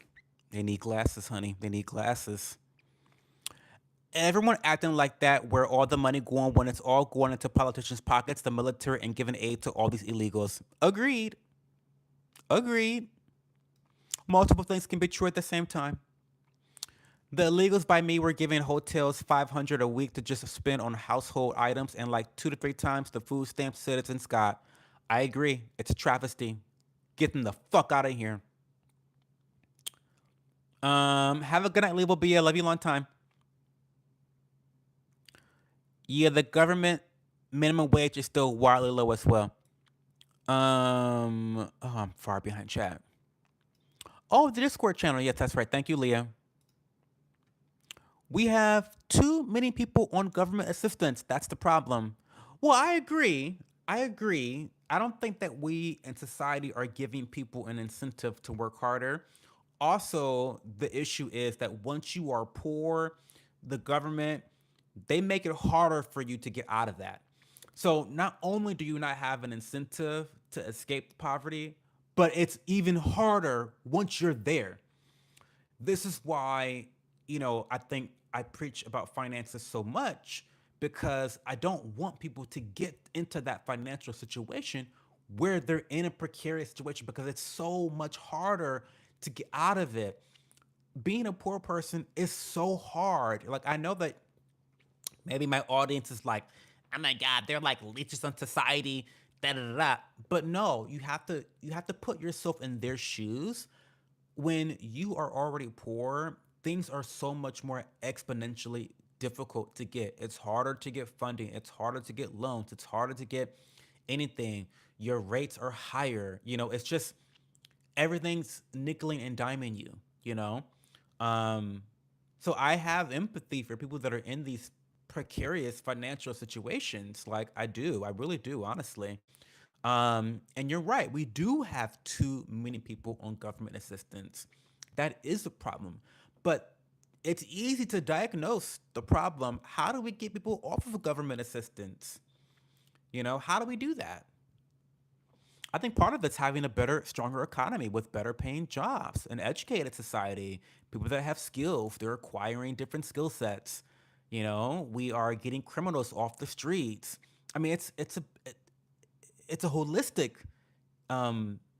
A: They need glasses, honey. They need glasses. Everyone acting like that, where all the money going when it's all going into politicians' pockets, the military, and giving aid to all these illegals. Agreed. Agreed. Multiple things can be true at the same time. The illegals by me were giving hotels 500 a week to just spend on household items and like 2 to 3 times the food stamp Citizen Scott. I agree. It's a travesty. Get them the fuck out of here. Have a good night, Label B. I love you long time. Yeah, the government minimum wage is still wildly low as well. I'm far behind chat. Oh, the Discord channel. Yes, that's right. Thank you, Leah. We have too many people on government assistance. That's the problem. Well, I agree. I agree. I don't think that we in society are giving people an incentive to work harder. Also, the issue is that once you are poor, the government, they make it harder for you to get out of that. So not only do you not have an incentive to escape poverty, but it's even harder once you're there. This is why, I think I preach about finances so much, because I don't want people to get into that financial situation where they're in a precarious situation, because it's so much harder to get out of it. Being a poor person is so hard. Like, I know that maybe my audience is like, oh my God, they're like leeches on society, da da da da. But no, you have to put yourself in their shoes. When you are already poor, things are so much more exponentially difficult to get. It's harder to get funding, it's harder to get loans, it's harder to get anything. Your rates are higher. It's just everything's nickeling and diming you, you know? Um, so I have empathy for people that are in these precarious financial situations. Like, I do. I really do, honestly. And you're right. We do have too many people on government assistance. That is a problem. But it's easy to diagnose the problem. How do we get people off of government assistance? How do we do that? I think part of it's having a better, stronger economy with better paying jobs, an educated society, people that have skills, they're acquiring different skill sets. We are getting criminals off the streets. I mean, it's a holistic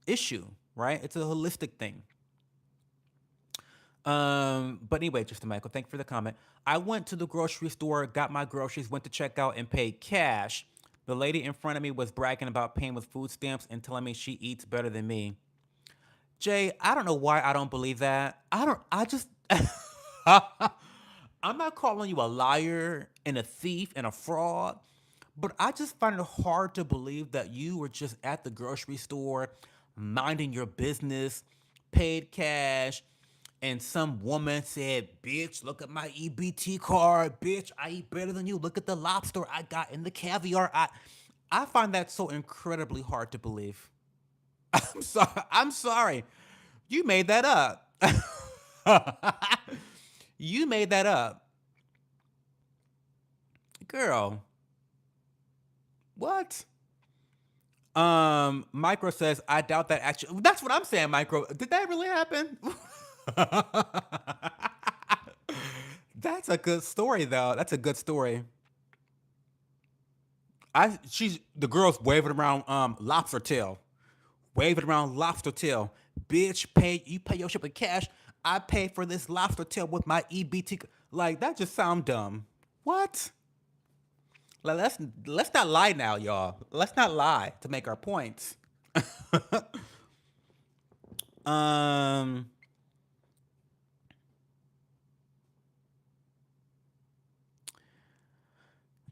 A: issue, right? It's a holistic thing. But anyway, just a Michael, thank you for the comment. I went to the grocery store, got my groceries, went to check out, and paid cash. The lady in front of me was bragging about paying with food stamps and telling me she eats better than me. Jay, I don't know why I don't believe that. I just, I'm not calling you a liar and a thief and a fraud, but I just find it hard to believe that you were just at the grocery store, minding your business, paid cash, and some woman said, "Bitch, look at my EBT card. Bitch, I eat better than you. Look at the lobster I got and the caviar." I find that so incredibly hard to believe. I'm sorry. I'm sorry. You made that up. You made that up. Girl, what? Micro says, I doubt that actually. That's what I'm saying, Micro. Did that really happen? That's a good story, though. That's a good story. She's the girl's waving around lobster tail, waving around lobster tail. Bitch, you pay your ship in cash. I pay for this lobster tail with my EBT. Like, that just sound dumb. What? Like, let's not lie now, y'all. Let's not lie to make our points. um,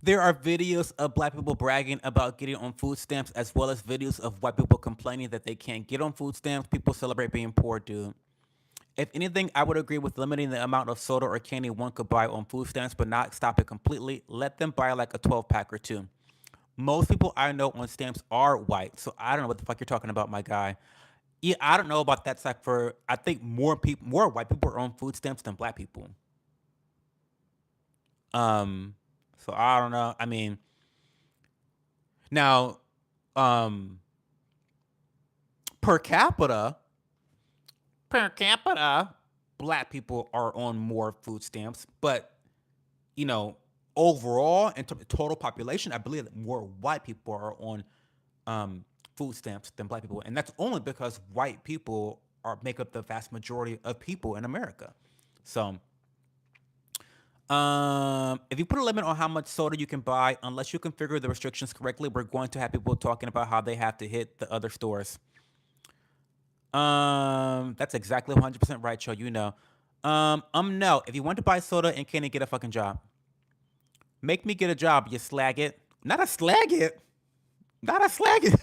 A: there are videos of black people bragging about getting on food stamps, as well as videos of white people complaining that they can't get on food stamps. People celebrate being poor, dude. If anything, I would agree with limiting the amount of soda or candy one could buy on food stamps, but not stop it completely. Let them buy like a 12 pack or two. Most people I know on stamps are white, so I don't know what the fuck you're talking about, my guy. Yeah, I don't know about that side. For I think more white people are on food stamps than black people. Um, so I don't know. I mean, now, um, per capita,
B: Per capita.
A: black people are on more food stamps, but you know, overall in terms of total population, I believe that more white people are on food stamps than black people, and that's only because white people are make up the vast majority of people in America. So, if you put a limit on how much soda you can buy, unless you configure the restrictions correctly, we're going to have people talking about how they have to hit the other stores. That's exactly 100% right, Cho. You know. No. If you want to buy soda and can't get a fucking job, make me get a job. You slag it. Not a slag it. Not a slag it.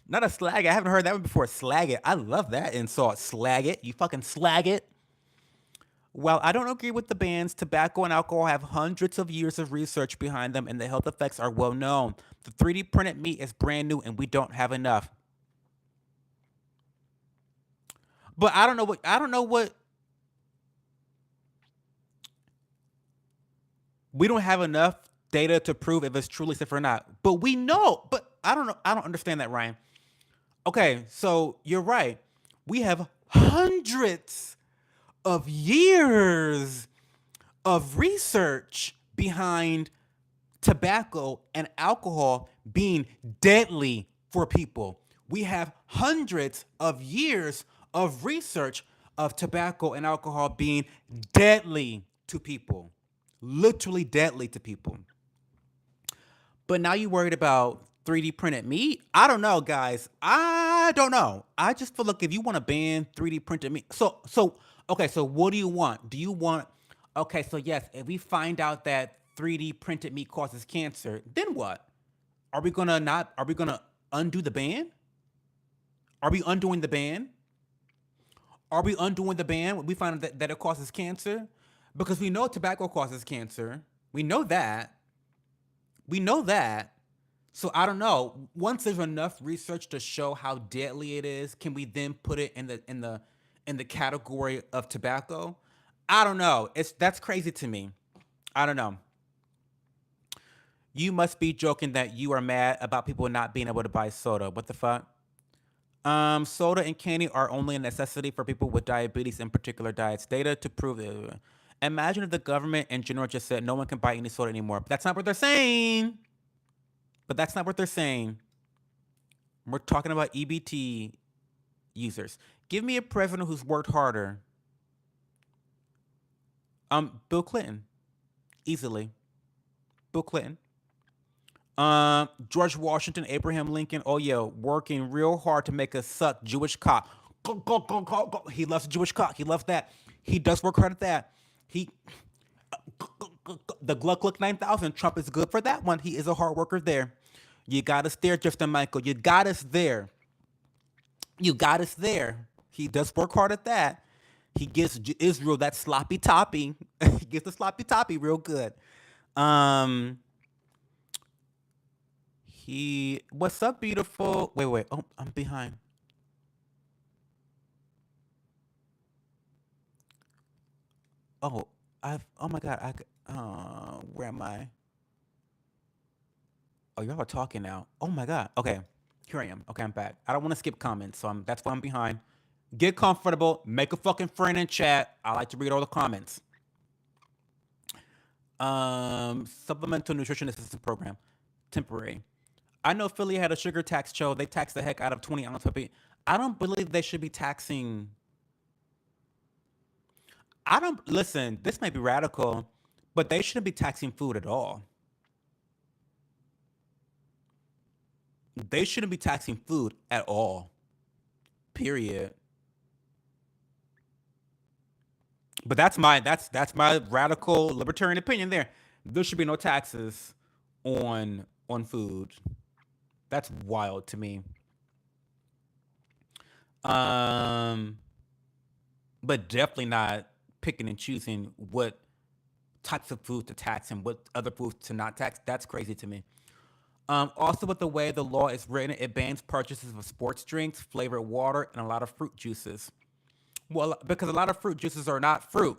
A: Not a slag. I haven't heard that one before. Slag it. I love that insult. Slag it. You fucking slag it. While I don't agree with the bans, tobacco and alcohol have hundreds of years of research behind them and the health effects are well known. The 3D printed meat is brand new and we don't have enough. But I don't know what we don't have enough data to prove if it's truly safe or not. But we know, but I don't know. I don't understand that, Ryan. Okay, so you're right. We have hundreds of years of research behind tobacco and alcohol being deadly for people. We have hundreds of years of research of tobacco and alcohol being deadly to people, literally deadly to people. But now you're worried about 3D printed meat? I don't know, guys. I don't know. I just feel like if you want to ban 3D printed meat, okay, so what do you want? Do you want okay, so yes, if we find out that 3D printed meat causes cancer, then what? Are we gonna undo the ban? Are we undoing the ban? Are we undoing the ban when we find out that it causes cancer? Because we know tobacco causes cancer. We know that. We know that. So I don't know. Once there's enough research to show how deadly it is, can we then put it in the category of tobacco? I don't know. It's that's crazy to me. I don't know. You must be joking that you are mad about people not being able to buy soda. What the fuck? Soda and candy are only a necessity for people with diabetes and particular diets. Data to prove it. Imagine if the government in general just said no one can buy any soda anymore. But that's not what they're saying. But that's not what they're saying. We're talking about EBT users. Give me a president who's worked harder. Bill Clinton, easily. Bill Clinton. George Washington, Abraham Lincoln. Oh yeah, working real hard to make us suck Jewish cock. Go, go, go, go, go. He loves Jewish cock. He loves that. He does work hard at that. He the Gluck Gluck 9000. Trump is good for that one. He is a hard worker there. You got us there, Justin Michael. You got us there. You got us there. He does work hard at that. He gives Israel that sloppy toppy. He gives the sloppy toppy real good. Um, he what's up, beautiful? Wait, wait. Oh, I'm behind. Oh, I've. Oh my God. Where am I? Oh, y'all are talking now. Oh my God. Okay, here I am. Okay, I'm back. I don't want to skip comments, so that's why I'm behind. Get comfortable. Make a fucking friend in chat. I like to read all the comments. Supplemental nutrition assistance program, temporary. I know Philly had a sugar tax show. They taxed the heck out of 20 ounce puppy. I don't believe they should be taxing. I don't listen. This may be radical, but they shouldn't be taxing food at all. They shouldn't be taxing food at all. Period. But that's my radical libertarian opinion. There should be no taxes on food. That's wild to me. Um, but definitely not picking and choosing what types of food to tax and what other foods to not tax. That's crazy to me. Also, with the way the law is written, it bans purchases of sports drinks, flavored water, and a lot of fruit juices. Well, because a lot of fruit juices are not fruit.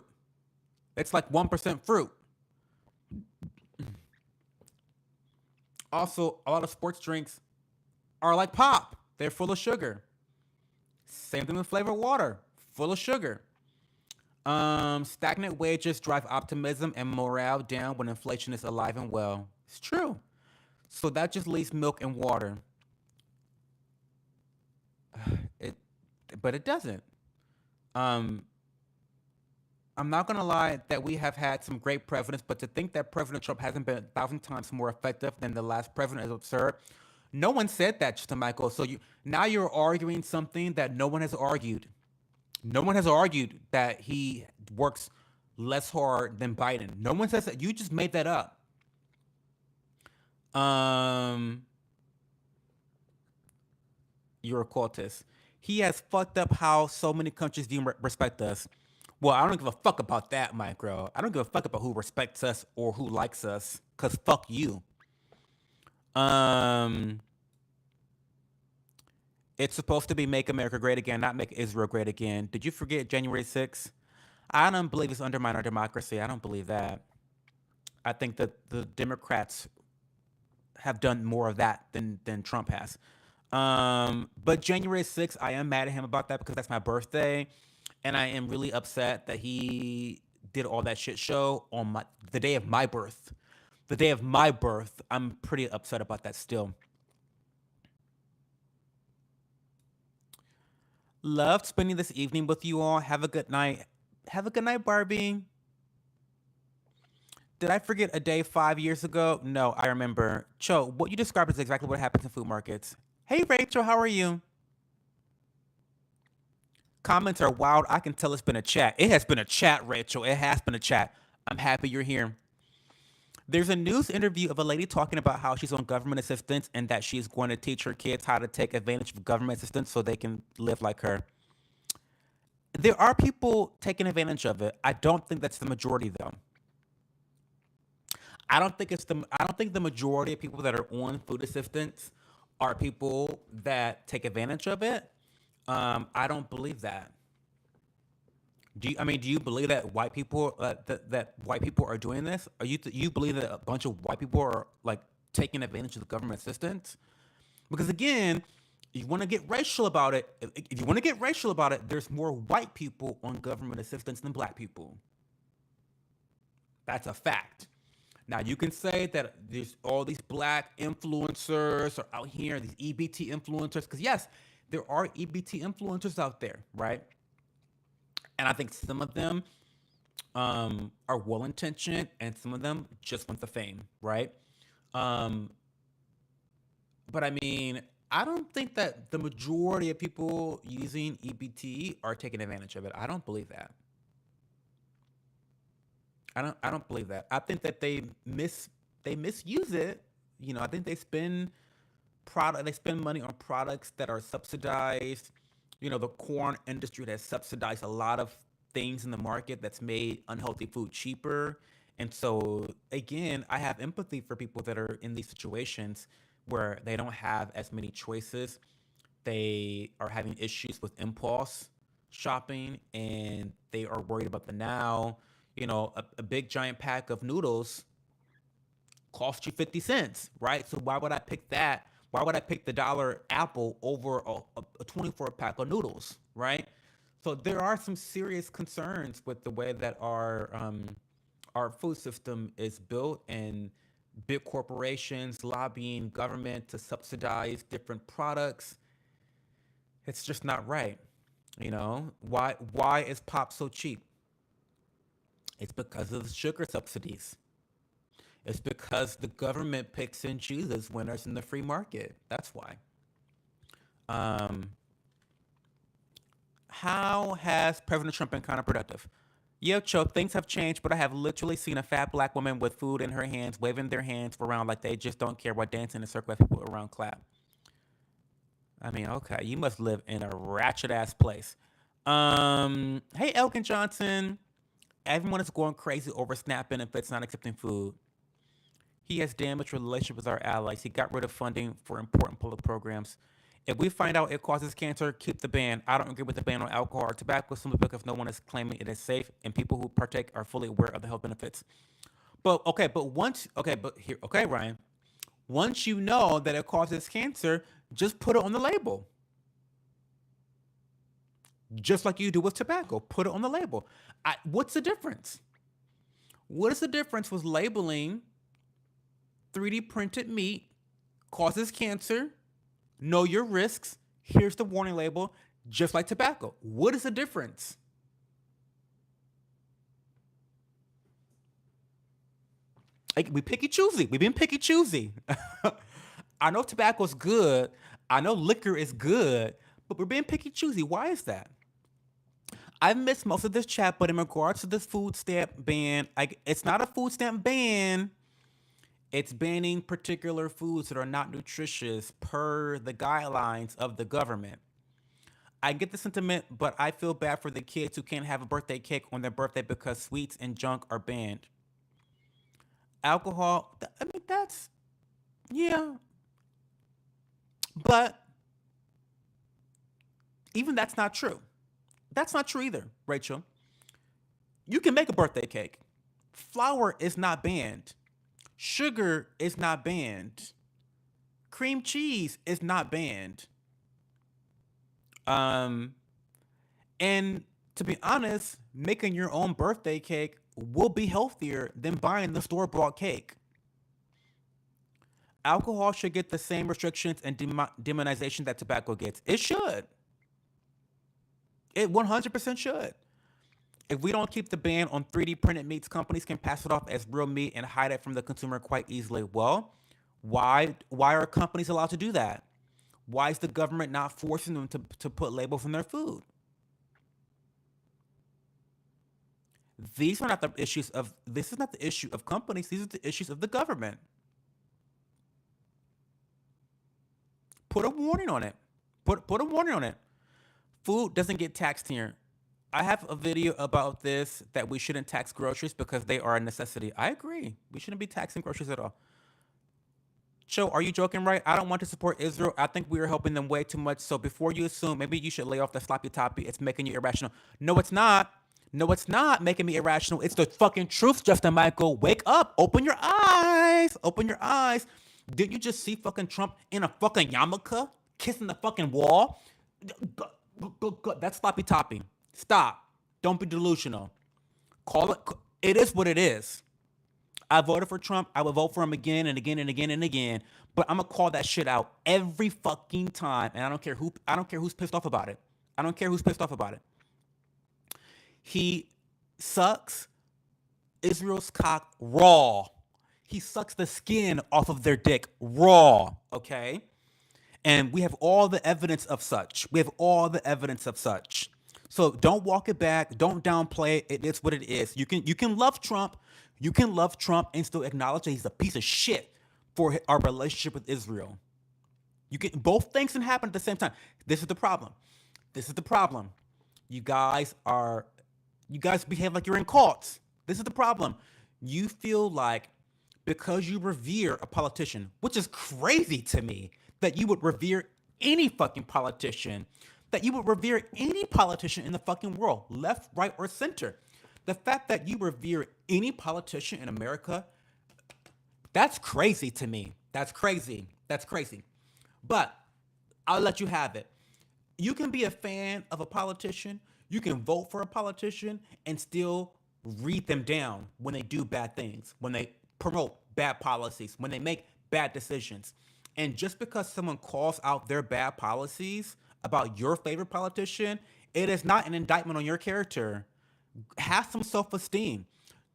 A: It's like 1% fruit. Also, a lot of sports drinks are like pop. They're full of sugar. Same thing with flavored water, full of sugar. Stagnant wages drive optimism and morale down when inflation is alive and well. It's true. So that just leaves milk and water. It, but it doesn't. Um, I'm not gonna lie that we have had some great presidents, but to think that President Trump hasn't been 1,000 times more effective than the last president is absurd. No one said that, Just Michael. So now you're arguing something that no one has argued. No one has argued that he works less hard than Biden. No one says that. You just made that up. Um, you're a cultist. He has fucked up how so many countries view and respect us. Well, I don't give a fuck about that, Micro. I don't give a fuck about who respects us or who likes us, cause fuck you. Um, it's supposed to be "Make America Great Again," not "Make Israel Great Again." Did you forget January 6th? I don't believe it's undermine our democracy. I don't believe that. I think that the Democrats have done more of that than Trump has. But January 6th, I am mad at him about that because that's my birthday, and I am really upset that he did all that shit show on the day of my birth. The day of my birth, I'm pretty upset about that still. Loved spending this evening with you all. Have a good night. Have a good night, Barbie. Did I forget a day 5 years ago? No, I remember. Cho, what you described is exactly what happens in food markets. Hey, Rachel, how are you? Comments are wild. I can tell it's been a chat. It has been a chat, Rachel. It has been a chat. I'm happy you're here. There's a news interview of a lady talking about how she's on government assistance and that she's going to teach her kids how to take advantage of government assistance so they can live like her. There are people taking advantage of it. I don't think that's the majority, though. I don't think the majority of people that are on food assistance are people that take advantage of it. I don't believe that. Do you believe that that white people are doing this? You believe that a bunch of white people are like taking advantage of the government assistance? Because again, you want to get racial about it. If you want to get racial about it, there's more white people on government assistance than black people. That's a fact. Now you can say that there's all these black influencers are out here, these EBT influencers, because yes, there are EBT influencers out there, right? And I think some of them are well intentioned, and some of them just want the fame, right? Um, but I mean, I don't think that the majority of people using EBT are taking advantage of it. I don't believe that. I don't believe that. I think that they misuse it. I think they spend money on products that are subsidized. The corn industry has subsidized a lot of things in the market that's made unhealthy food cheaper. And so again, I have empathy for people that are in these situations where they don't have as many choices. They are having issues with impulse shopping and they are worried about the now. A big giant pack of noodles cost you 50 cents, right? So why would I pick that? Why would I pick the dollar apple over a 24 pack of noodles, right? So there are some serious concerns with the way that our food system is built and big corporations lobbying government to subsidize different products. It's just not right. Why is pop so cheap? It's because of the sugar subsidies. It's because the government picks and chooses winners in the free market. That's why. Um, how has President Trump been counterproductive? Yo, Cho, things have changed, but I have literally seen a fat black woman with food in her hands, waving their hands around like they just don't care while dancing in a circle as people around clap. I mean, okay, you must live in a ratchet ass place. Hey, Elkin Johnson. Everyone is going crazy over SNAP benefits, not accepting food. He has damaged relationships with our allies. He got rid of funding for important public programs. If we find out it causes cancer, keep the ban. I don't agree with the ban on alcohol or tobacco simply because no one is claiming it is safe and people who partake are fully aware of the health benefits. But Ryan, once you know that it causes cancer, Just put it on the label. Just like you do with tobacco. Put it on the label. What's the difference? What is the difference with labeling 3D printed meat causes cancer? Know your risks. Here's the warning label, just like tobacco. What is the difference? Like, we picky choosy. We've been picky choosy. I know tobacco's good. I know liquor is good, but we're being picky choosy. Why is that? I've missed most of this chat, but in regards to this food stamp ban, it's not a food stamp ban. It's banning particular foods that are not nutritious per the guidelines of the government. I get the sentiment, but I feel bad for the kids who can't have a birthday cake on their birthday because sweets and junk are banned. Alcohol, I mean, yeah, but even that's not true. That's not true either, Rachel. You can make a birthday cake. Flour is not banned. Sugar is not banned. Cream cheese is not banned. Um, and to be honest, making your own birthday cake will be healthier than buying the store bought cake. Alcohol should get the same restrictions and demonization that tobacco gets. It should. It 100% should. If we don't keep the ban on 3D printed meats, companies can pass it off as real meat and hide it from the consumer quite easily. Well, why are companies allowed to do that? Why is the government not forcing them to put labels on their food? These are not the issues of This is not the issue of companies, these are the issues of the government. Put a warning on it. Put a warning on it. Food doesn't get taxed here. I have a video about this, that we shouldn't tax groceries because they are a necessity. I agree. We shouldn't be taxing groceries at all. Cho, are you joking, right? I don't want to support Israel. I think we are helping them way too much. So before you assume, maybe you should lay off the sloppy toppy. It's making you irrational. No, it's not. No, it's not making me irrational. It's the fucking truth, Justin Michael. Wake up. Open your eyes. Open your eyes. Didn't you just see fucking Trump in a fucking yarmulke kissing the fucking wall? That's sloppy toppy. Stop. Don't be delusional. Call it. It is what it is. I voted for Trump. I would vote for him again and again and again and again. But I'm gonna call that shit out every fucking time, and I don't care who. I don't care who's pissed off about it. I don't care who's pissed off about it. He sucks Israel's cock raw. He sucks the skin off of their dick raw. Okay, and we have all the evidence of such. We have all the evidence of such. So don't walk it back. Don't downplay it. It is what it is. You can love Trump. You can love Trump and still acknowledge that he's a piece of shit for our relationship with Israel. You can Both things can happen at the same time. This is the problem. This is the problem. You guys are you guys behave like you're in cults. This is the problem. You feel like because you revere a politician, which is crazy to me that you would revere any fucking politician, that you would revere any politician in the fucking world, left, right, or center. The fact that you revere any politician in America, that's crazy to me. That's crazy. That's crazy. But I'll let you have it. You can be a fan of a politician, you can vote for a politician, and still read them down when they do bad things, when they promote bad policies, when they make bad decisions. And just because someone calls out their bad policies about your favorite politician, it is not an indictment on your character. Have some self esteem.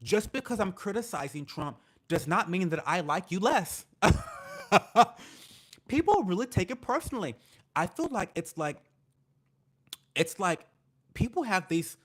A: Just because I'm criticizing Trump does not mean that I like you less. People really take it personally. I feel like it's like people have these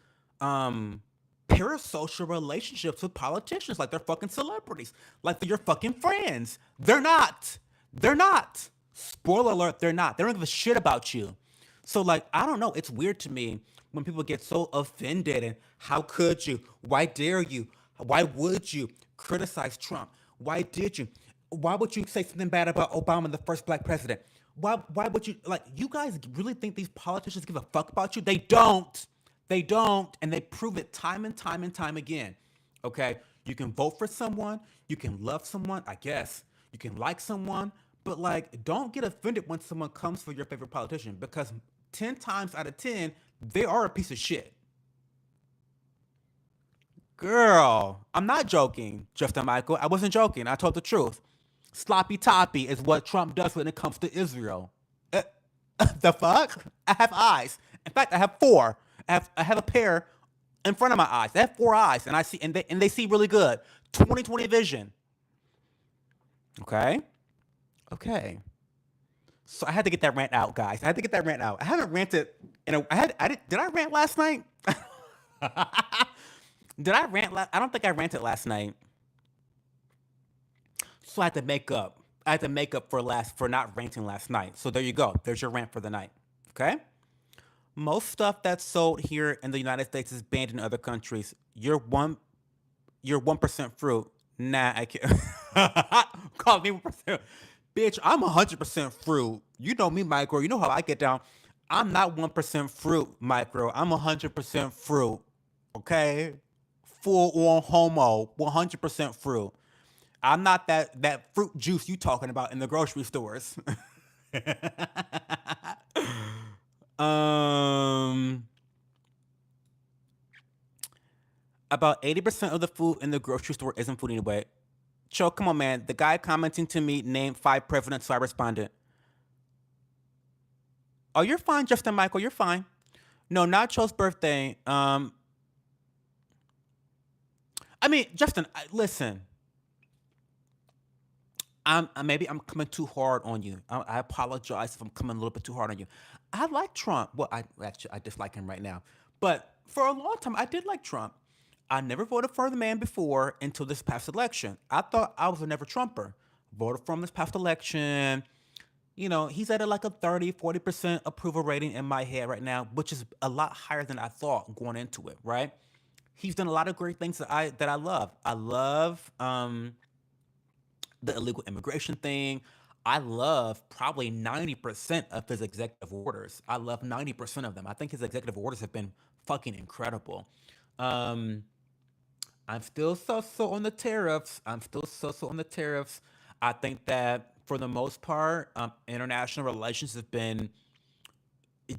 A: parasocial relationships with politicians, like they're fucking celebrities, like they're your fucking friends. They're not. They're not. Spoiler alert, they're not. They don't give a shit about you. So, like, I don't know. It's weird to me when people get so offended and how could you? Why dare you? Why would you criticize Trump? Why did you? Why would you say something bad about Obama, the first black president? Why would you, like, you guys really think these politicians give a fuck about you? They don't. They don't, and they prove it time and time and time again. Okay? You can vote for someone, you can love someone, I guess. You can like someone, But like, don't get offended when someone comes for your favorite politician because 10 times out of 10, they are a piece of shit. Girl, I'm not joking, Justin Michael. I wasn't joking. I told the truth. Sloppy toppy is what Trump does when it comes to Israel. Uh, the fuck? I have eyes. In fact, I have four. I have a pair in front of my eyes. I have four eyes, and I see, and they see really good. 20/20 vision. Okay. Okay. So I had to get that rant out, guys. I had to get that rant out. I haven't ranted. Did I rant last night? Did I rant? I don't think I ranted last night. So I had to make up. I had to make up for not ranting last night. So there you go. There's your rant for the night. Okay. Most stuff that's sold here in the United States is banned in other countries. You're 1% fruit. Nah, I can't. Call me 1%. Bitch, I'm 100% fruit. You know me, micro. You know how I get down. I'm not 1% fruit, micro. I'm 100% fruit. Okay? Full on homo. 100% fruit. I'm not that fruit juice you talking about in the grocery stores. um about 80% of the food in the grocery store isn't food anyway. Cho, come on, man. The guy commenting to me named five presidents, so I responded, "Oh, you're fine, Justin Michael. You're fine." No, not Cho's birthday. I mean, Justin, listen. Maybe I'm coming too hard on you. I apologize if I'm coming a little bit too hard on you. I like Trump. Well, I dislike him right now, but for a long time I did like Trump. I never voted for the man before until this past election. I thought I was a never Trumper. Voted for him this past election. He's at like a 30-40% approval rating in my head right now, which is a lot higher than I thought going into it, right? He's done a lot of great things that I love. I love the illegal immigration thing. I love probably 90% of his executive orders. I love 90% of them. I think his executive orders have been fucking incredible. Um, I'm still so on the tariffs. I'm still so on the tariffs. I think that for the most part, international relations have been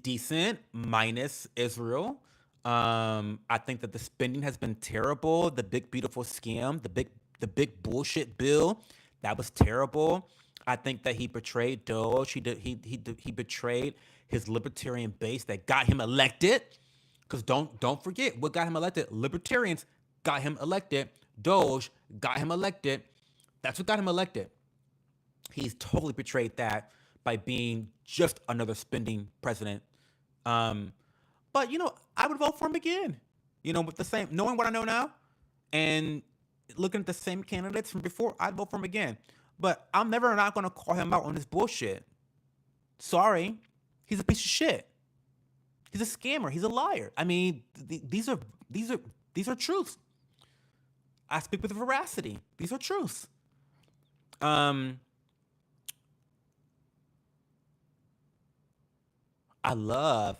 A: decent, minus Israel. I think that the spending has been terrible. The big beautiful scam, the big bullshit bill, that was terrible. I think that he betrayed Doge. He betrayed his libertarian base that got him elected. Because don't forget what got him elected. Libertarians got him elected. Doge got him elected. That's what got him elected. He's totally betrayed that by being just another spending president. Um, but I would vote for him again. With the same, knowing what I know now, and looking at the same candidates from before, I'd vote for him again. But I'm never not gonna call him out on this bullshit. Sorry, he's a piece of shit. He's a scammer. He's a liar. I mean, these are truths. I speak with veracity. These are truths. Um, I love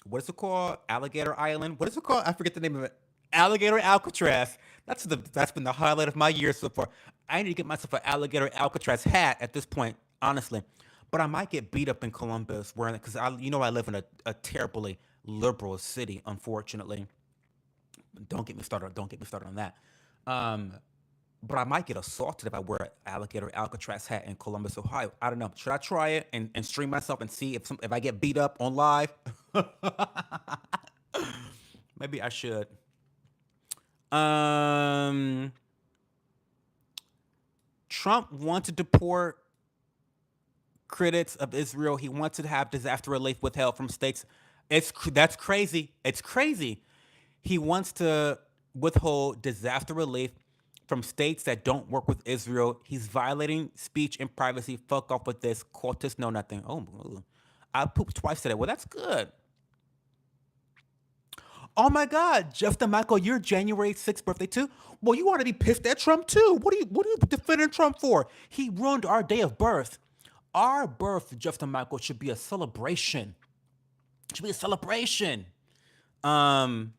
A: what is it called? Alligator Island. What is it called? I forget the name of it. Alligator Alcatraz. That's been the highlight of my year so far. I need to get myself an alligator Alcatraz hat at this point, honestly. But I might get beat up in Columbus wearing it because I live in a terribly liberal city, unfortunately. Don't get me started. Don't get me started on that. Um, but I might get assaulted if I wear an alligator Alcatraz hat in Columbus, Ohio. I don't know. Should I try it and stream myself and see if I get beat up on live? Maybe I should. Um, Trump wanted to deport critics of Israel. He wants to have disaster relief withheld from states. That's crazy. It's crazy. He wants to withhold disaster relief from states that don't work with Israel. He's violating speech and privacy. Fuck off with this. Cultists know nothing. Oh, I pooped twice today. Well, that's good. Oh my God, Justin Michael, your January 6th birthday too? Well, you want to be pissed at Trump too. What are you defending Trump for? He ruined our day of birth. Our birth, Justin Michael, should be a celebration. It should be a celebration. Um,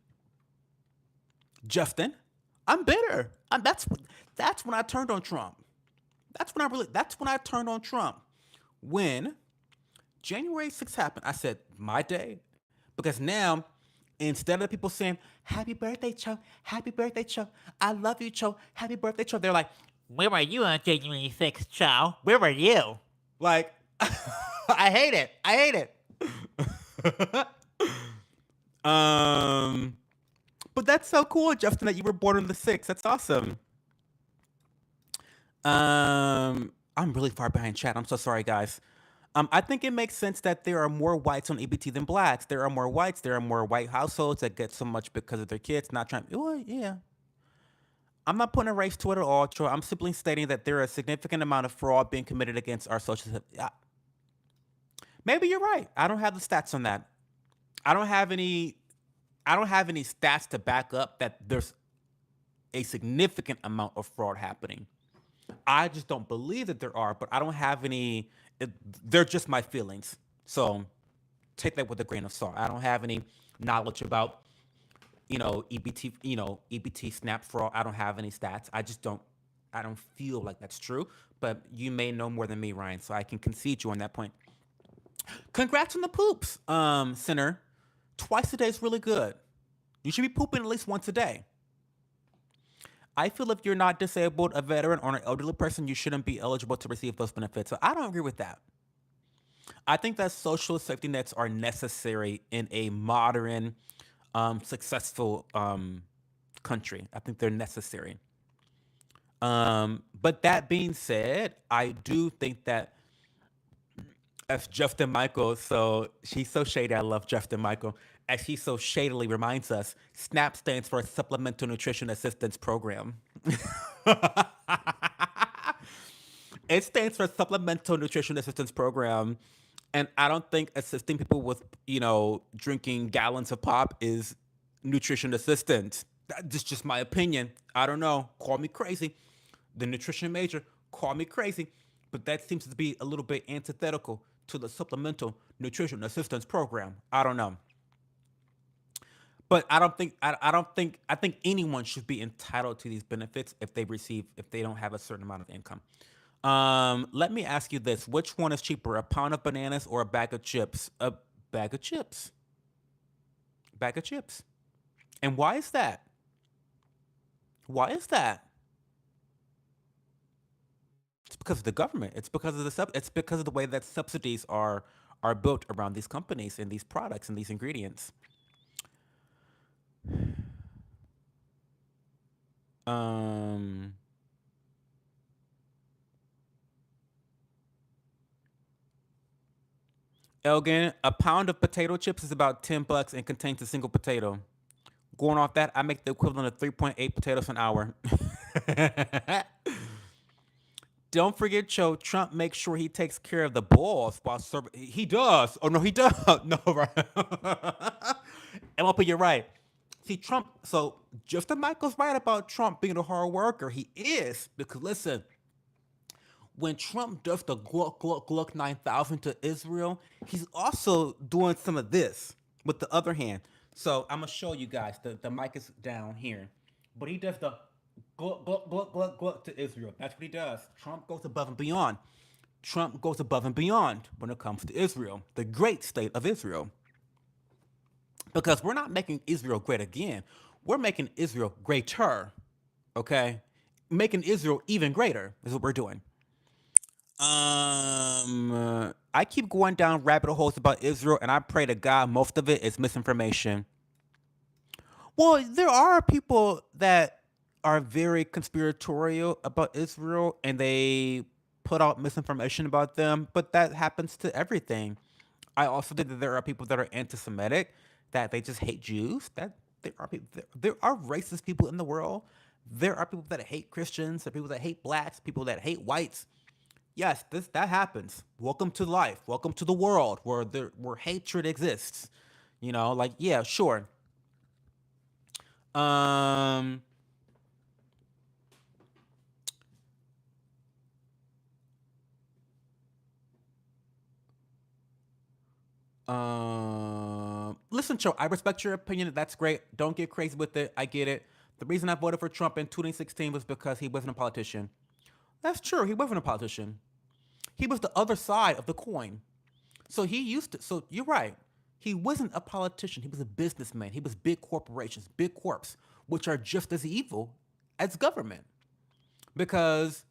A: Justin, I'm bitter. That's when I turned on Trump. That's when I turned on Trump. When January 6th happened, I said, my day. Because now, instead of people saying, Happy birthday, Cho, happy birthday, Cho, I love you, Cho, happy birthday, Cho, they're
B: Where were you on January 6th, Chow? Where were you?
A: like, I hate it. I hate it. um, but that's so cool, Justin, that you were born on the 6th. That's awesome. I'm really far behind chat. I'm so sorry, guys. I think it makes sense that there are more whites on EBT than blacks. There are more whites. There are more white households that get so much because of their kids. Not trying. Well, yeah. I'm not putting a race to it at all, Troy. I'm simply stating that there is a significant amount of fraud being committed against our social system. Yeah, maybe you're right. I don't have the stats on that. I don't have any. I don't have any stats to back up that there's a significant amount of fraud happening. I just don't believe that there are, but I don't have any. It, they're just my feelings. So take that with a grain of salt. I don't have any knowledge about EBT, EBT snap fraud. I don't have any stats. I don't feel like that's true. But you may know more than me, Ryan, so I can concede you on that point. Congrats on the poops, Sinner. Twice a day is really good. You should be pooping at least once a day. I feel if you're not disabled, a veteran, or an elderly person, you shouldn't be eligible to receive those benefits. So I don't agree with that. I think that social safety nets are necessary in a modern, successful country. I think they're necessary. But that being said, I do think that as Justin Michael, so she's so shady. I love Justin Michael. As he so shadily reminds us, SNAP stands for Supplemental Nutrition Assistance Program. It stands for Supplemental Nutrition Assistance Program. And I don't think assisting people with, drinking gallons of pop is nutrition assistance. That's just my opinion. I don't know. Call me crazy. The nutrition major, call me crazy. But that seems to be a little bit antithetical to the Supplemental Nutrition Assistance Program. I don't know. But I think anyone should be entitled to these benefits if they don't have a certain amount of income. Let me ask you this: which one is cheaper, a pound of bananas or a bag of chips? A bag of chips. Bag of chips. And why is that? Why is that? It's because of the government. It's because of the way that subsidies are built around these companies and these products and these ingredients. Um, Elgin, a pound of potato chips is about $10 and contains a single potato. Going off that, I make the equivalent of 3.8 potatoes an hour. Don't forget, Joe, Trump makes sure he takes care of the balls while serving. He does. Oh, no, he does. No, right. MLP, you're right. See, Trump, so Justin Michael's right about Trump being a hard worker. He is. Because listen, when Trump does the Gluck, Gluck, Gluck 9,000 to Israel, he's also doing some of this with the other hand. So I'm going to show you guys. The mic is down here. But he does the Gluck, Gluck, Gluck, Gluck, Gluck to Israel. That's what he does. Trump goes above and beyond. Trump goes above and beyond when it comes to Israel, the great state of Israel. Because we're not making Israel great again. We're making Israel greater. Okay? Making Israel even greater is what we're doing. I keep going down rabbit holes about Israel, and I pray to God most of it is misinformation. Well, there are people that are very conspiratorial about Israel, and they put out misinformation about them, but that happens to everything. I also think that there are people that are anti-Semitic, that they just hate Jews. That there are racist people in the world. There are people that hate Christians. There are people that hate blacks. People that hate whites. Yes, this that happens. Welcome to life. Welcome to the world where hatred exists. Like yeah, sure. Um, listen, Joe, I respect your opinion. That's great. Don't get crazy with it. I get it. The reason I voted for Trump in 2016 was because he wasn't a politician. That's true. He wasn't a politician. He was the other side of the coin. So he used to. So you're right. He wasn't a politician. He was a businessman. He was big corporations, big corps, which are just as evil as government. Because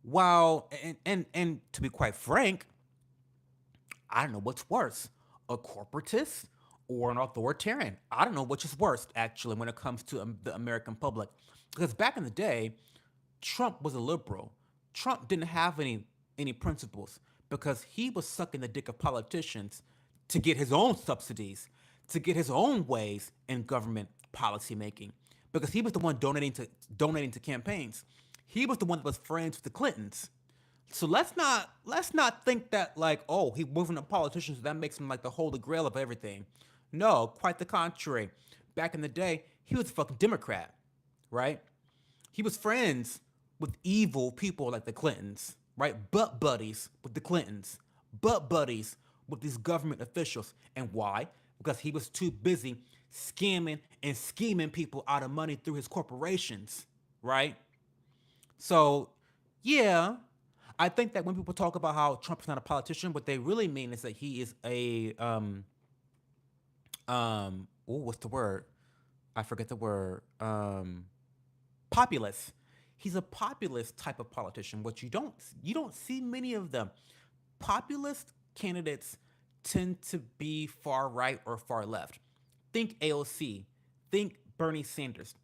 A: while and to be quite frank, I don't know what's worse, a corporatist or an authoritarian. I don't know which is worse actually when it comes to the American public. Because back in the day, Trump was a liberal. Trump didn't have any principles because he was sucking the dick of politicians to get his own subsidies, to get his own ways in government policy making. Because he was the one donating to campaigns. He was the one that was friends with the Clintons. So let's not think that like, oh, he wasn't a politician, so that makes him like the holy grail of everything. No, quite the contrary. Back in the day, he was a fucking Democrat, right? He was friends with evil people like the Clintons, right? Butt buddies with the Clintons, butt buddies with these government officials. And why? Because he was too busy scamming and scheming people out of money through his corporations, right? So, yeah, I think that when people talk about how Trump is not a politician, what they really mean is that he is a what's the word? I forget the word. Populist. He's a populist type of politician, which you don't see many of them. Populist candidates tend to be far right or far left. Think AOC. Think Bernie Sanders.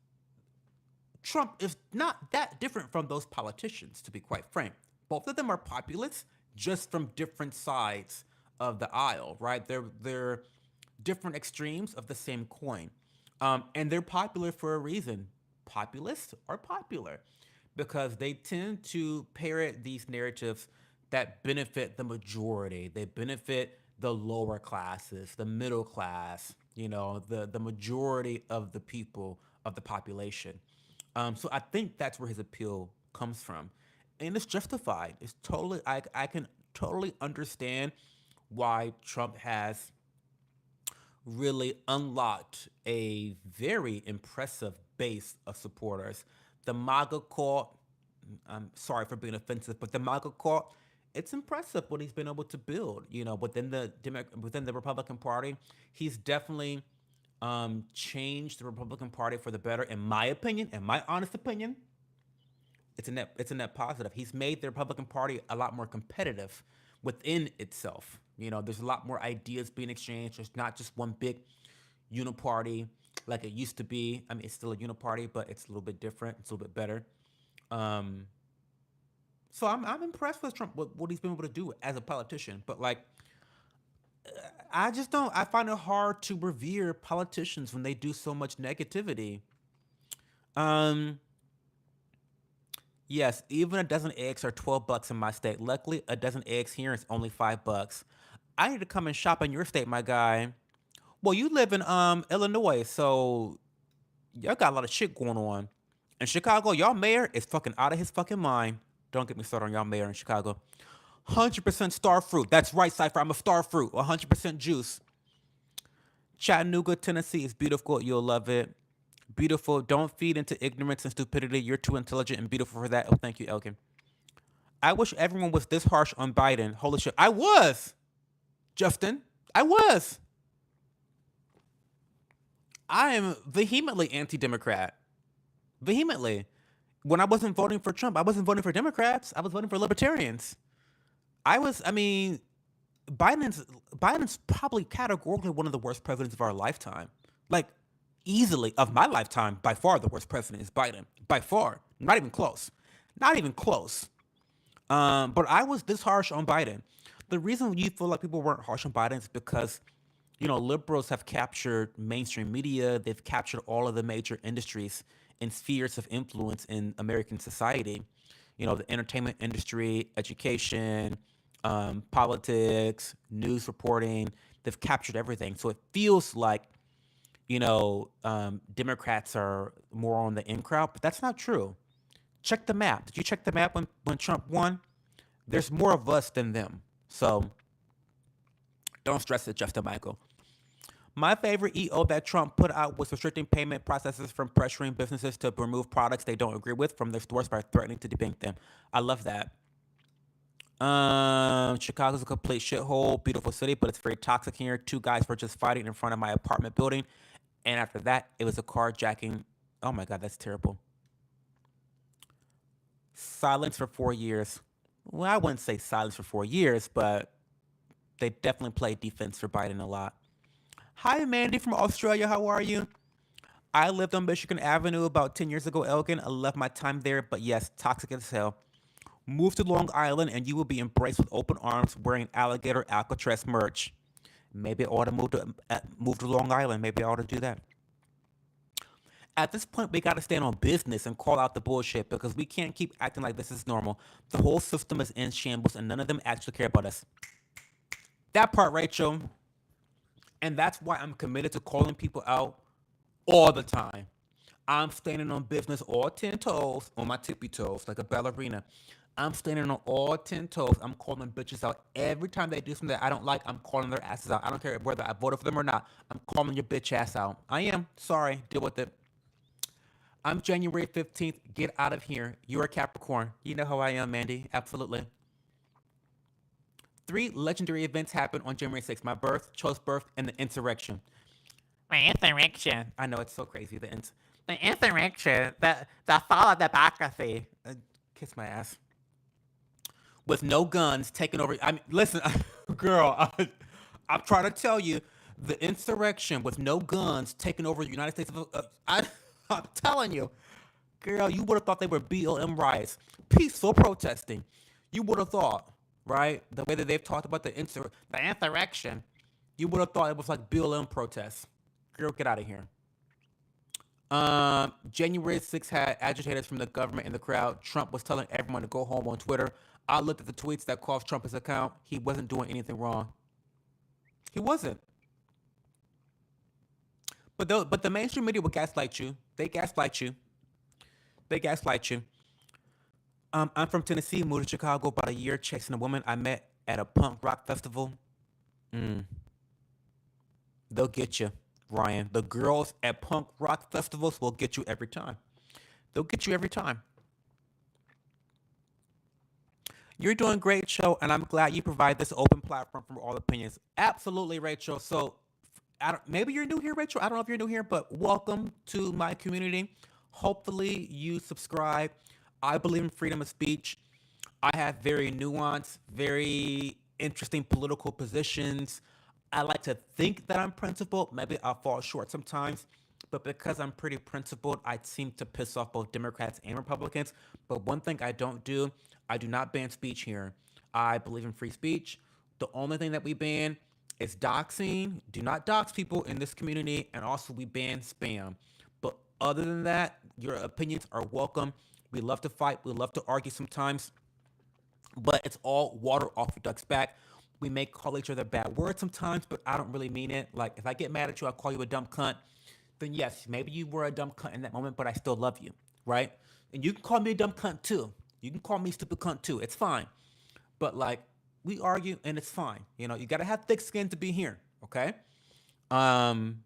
A: Trump is not that different from those politicians, to be quite frank. Both of them are populists, just from different sides of the aisle, right? They're different extremes of the same coin, and they're popular for a reason. Populists are popular because they tend to parrot these narratives that benefit the majority. They benefit the lower classes, the middle class, the majority of the people of the population. So I think that's where his appeal comes from, and it's justified. It's totally I can totally understand why Trump has really unlocked a very impressive base of supporters. The MAGA cult, I'm sorry for being offensive, but the MAGA cult, it's impressive what he's been able to build. Within the Republican Party, he's definitely changed the Republican Party for the better. In my opinion, in my honest opinion, it's a net positive. He's made the Republican Party a lot more competitive within itself. There's a lot more ideas being exchanged. There's not just one big uniparty like it used to be. I mean, it's still a uniparty, but it's a little bit different. It's a little bit better. Um, so I'm impressed with Trump, what he's been able to do as a politician. But like, I just don't. I find it hard to revere politicians when they do so much negativity. Um, Yes, even a dozen eggs are $12 in my state. Luckily, a dozen eggs here is only $5. I need to come and shop in your state, my guy. Well, you live in Illinois, so y'all got a lot of shit going on. In Chicago, y'all mayor is fucking out of his fucking mind. Don't get me started on y'all mayor in Chicago. 100% star fruit. That's right, Cypher. I'm a star fruit. 100% juice. Chattanooga, Tennessee is beautiful. You'll love it. Beautiful. Don't feed into ignorance and stupidity. You're too intelligent and beautiful for that. Oh, thank you, Elkin. I wish everyone was this harsh on Biden. Holy shit. I was, Justin. I was. I am vehemently anti Democrat. Vehemently. When I wasn't voting for Trump, I wasn't voting for Democrats. I was voting for libertarians. I mean, Biden's Biden's probably categorically one of the worst presidents of our lifetime. Like, easily of my lifetime, by far the worst president is Biden. By far. Not even close. Not even close. But I was this harsh on Biden. The reason you feel like people weren't harsh on Biden is because, liberals have captured mainstream media. They've captured all of the major industries and spheres of influence in American society. The entertainment industry, education, politics, news reporting. They've captured everything. So it feels like, Democrats are more on the in crowd, but that's not true. Check the map. Did you check the map when Trump won? There's more of us than them. So don't stress it, Justin Michael. My favorite EO that Trump put out was restricting payment processes from pressuring businesses to remove products they don't agree with from their stores by threatening to debank them. I love that. Chicago's a complete shithole, beautiful city, but it's very toxic here. Two guys were just fighting in front of my apartment building, and after that, it was a carjacking. Oh my god, that's terrible. Silence for 4 years. Well, I wouldn't say silence for 4 years, but they definitely played defense for Biden a lot. Hi, Mandy from Australia. How are you? I lived on Michigan Avenue about 10 years ago, Elgin. I love my time there, but yes, toxic as hell. Move to Long Island and you will be embraced with open arms wearing alligator Alcatraz merch. Maybe I ought to move to Long Island. Maybe I ought to do that. At this point, we got to stand on business and call out the bullshit because we can't keep acting like this is normal. The whole system is in shambles and none of them actually care about us. That part, Rachel. And that's why I'm committed to calling people out all the time. I'm standing on business all 10 toes, on my tippy toes, like a ballerina. I'm standing on all 10 toes. I'm calling bitches out every time they do something that I don't like. I'm calling their asses out. I don't care whether I voted for them or not. I'm calling your bitch ass out. I am. Sorry. Deal with it. I'm January 15th. Get out of here. You're a Capricorn. You know how I am, Mandy. Absolutely. Three legendary events happened on January 6th: my birth, Cho's birth, and the insurrection.
B: The insurrection.
A: I know it's so crazy.
B: The insurrection. The fall of democracy.
A: Kiss my ass. With no guns taking over. I mean, listen, girl, I'm trying to tell you, the insurrection with no guns taking over the United States of. I'm telling you, girl, you would have thought they were BLM riots, peaceful protesting. You would have thought, right? The way that they've talked about the insurrection, you would have thought it was like BLM protests. Girl, get out of here. January 6th had agitators from the government in the crowd. Trump was telling everyone to go home on Twitter. I looked at the tweets that cost Trump his account. He wasn't doing anything wrong. He wasn't. But the mainstream media will gaslight you. They gaslight you. They gaslight you. I'm from Tennessee, moved to Chicago about a year, chasing a woman I met at a punk rock festival. Mm, they'll get you, Ryan. The girls at punk rock festivals will get you every time. They'll get you every time. You're doing great, show, and I'm glad you provide this open platform for all opinions. Absolutely, Rachel. So, maybe you're new here, Rachel. I don't know if you're new here, but welcome to my community. Hopefully, you subscribe. I believe in freedom of speech. I have very nuanced, very interesting political positions. I like to think that I'm principled. Maybe I'll fall short sometimes, but because I'm pretty principled, I seem to piss off both Democrats and Republicans. But one thing I don't do, I do not ban speech here. I believe in free speech. The only thing that we ban is doxing. Do not dox people in this community, and also we ban spam. But other than that, your opinions are welcome. We love to fight. We love to argue sometimes, but it's all water off your duck's back. We may call each other bad words sometimes, but I don't really mean it. Like, if I get mad at you, I call you a dumb cunt, then yes, maybe you were a dumb cunt in that moment, but I still love you, right? And you can call me a dumb cunt too. You can call me stupid cunt too. It's fine. But like, we argue and it's fine. You know, you gotta have thick skin to be here, okay? Um,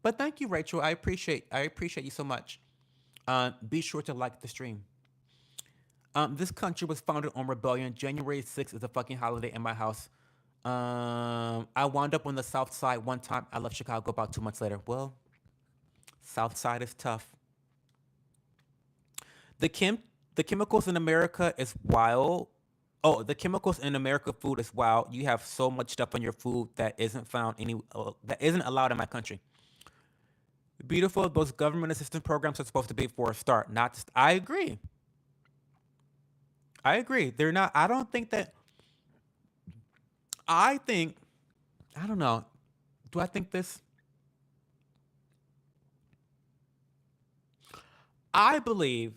A: but thank you, Rachel. I appreciate you so much. Be sure to like the stream. This country was founded on rebellion. January 6th is a fucking holiday in my house. I wound up on the South Side one time. I left Chicago about 2 months later. Well, South Side is tough. The chem the chemicals in America is wild. Oh, the chemicals in America food is wild. You have so much stuff on your food that isn't allowed in my country. Beautiful. Those government assistance programs are supposed to be for a start, not just. I agree. I agree. They're not. I don't think that. I think. I don't know. Do I think this? I believe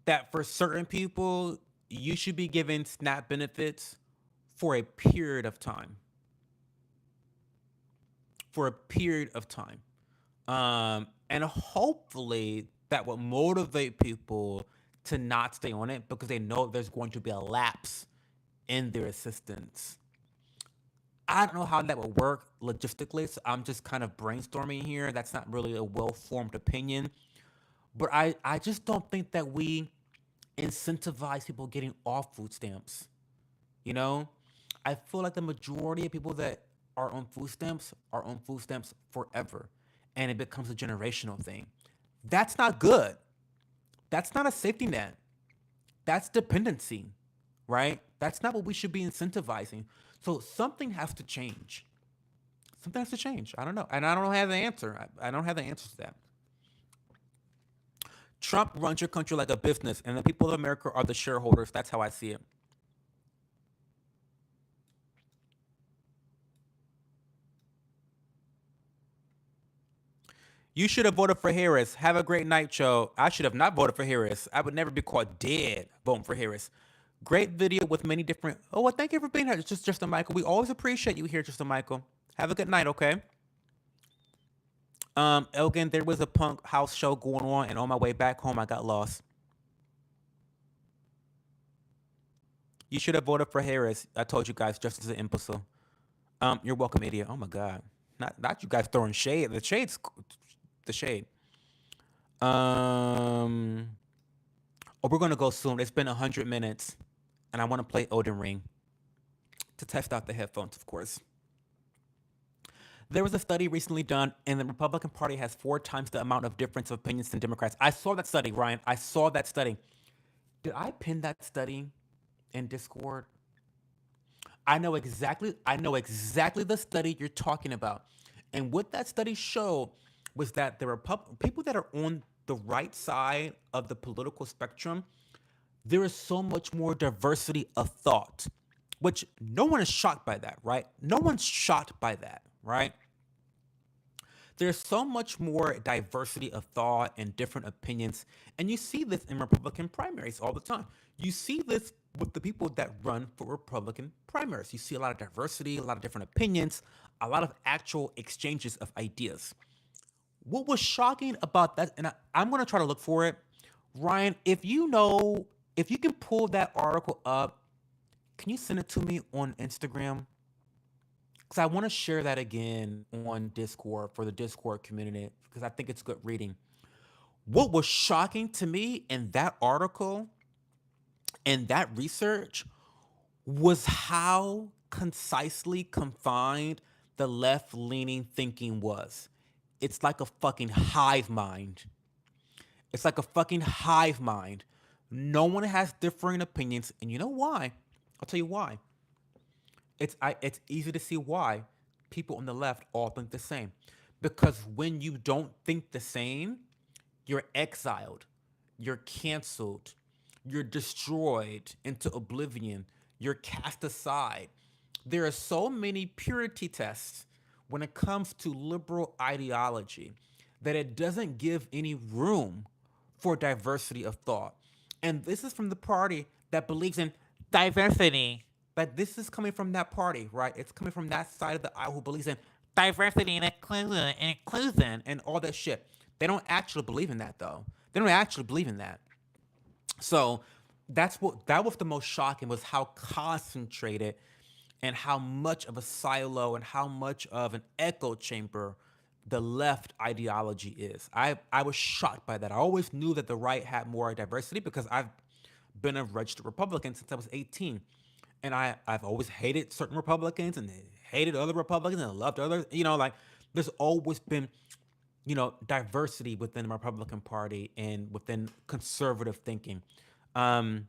A: that for certain people, you should be given SNAP benefits for a period of time. For a period of time. And hopefully that will motivate people to not stay on it because they know there's going to be a lapse in their assistance. I don't know how that would work logistically, so I'm just kind of brainstorming here. That's not really a well formed opinion. But I just don't think that we incentivize people getting off food stamps. You know, I feel like the majority of people that are on food stamps forever, and it becomes a generational thing. That's not good. That's not a safety net. That's dependency, right? That's not what we should be incentivizing. So something has to change. Something has to change. I don't know, and I don't have the answer. I don't have the answer to that. Trump runs your country like a business, and the people of America are the shareholders. That's how I see it. You should have voted for Harris. Have a great night, Joe. I should have not voted for Harris. I would never be caught dead voting for Harris. Great video with many different. Oh, well, thank you for being here. It's just Justin Michael. We always appreciate you here, Justin Michael. Have a good night, okay? Elgin, there was a punk house show going on, and on my way back home, I got lost. You should have voted for Harris. I told you guys, just as an imbecile. You're welcome, idiot. Oh my god, not you guys throwing shade. The shade. Um, oh, we're gonna go soon. It's been 100 minutes, and I want to play Odin Ring to test out the headphones, of course. There was a study recently done, and the Republican Party has 4 times the amount of difference of opinions than Democrats. I saw that study, Ryan. I saw that study. Did I pin that study in Discord? I know exactly the study you're talking about. And what that study showed was that the people that are on the right side of the political spectrum, there is so much more diversity of thought, which no one is shocked by that, right? No one's shocked by that, right? There's so much more diversity of thought and different opinions. And you see this in Republican primaries all the time. You see this with the people that run for Republican primaries. You see a lot of diversity, a lot of different opinions, a lot of actual exchanges of ideas. What was shocking about that, and I'm going to try to look for it, Ryan, if you can pull that article up, can you send it to me on Instagram? Because I want to share that again on Discord for the Discord community because I think it's good reading. What was shocking to me in that article and that research was how concisely confined the left leaning thinking was. It's like a fucking hive mind. It's like a fucking hive mind. No one has differing opinions, and you know why? I'll tell you why. It's easy to see why people on the left all think the same. Because when you don't think the same, you're exiled, you're canceled, you're destroyed into oblivion, you're cast aside. There are so many purity tests when it comes to liberal ideology that it doesn't give any room for diversity of thought. And this is from the party that believes in
B: Diversity.
A: but this is coming from that party, right? It's coming from that side of the aisle who believes in
B: Diversity and inclusion.
A: and all that shit. They don't actually believe in that though. They don't actually believe in that. So that was the most shocking was how concentrated and how much of a silo and how much of an echo chamber the left ideology is. I was shocked by that. I always knew that the right had more diversity because I've been a registered Republican since I was 18. And I've always hated certain Republicans and hated other Republicans and loved others. Like there's always been, diversity within the Republican Party and within conservative thinking. Um,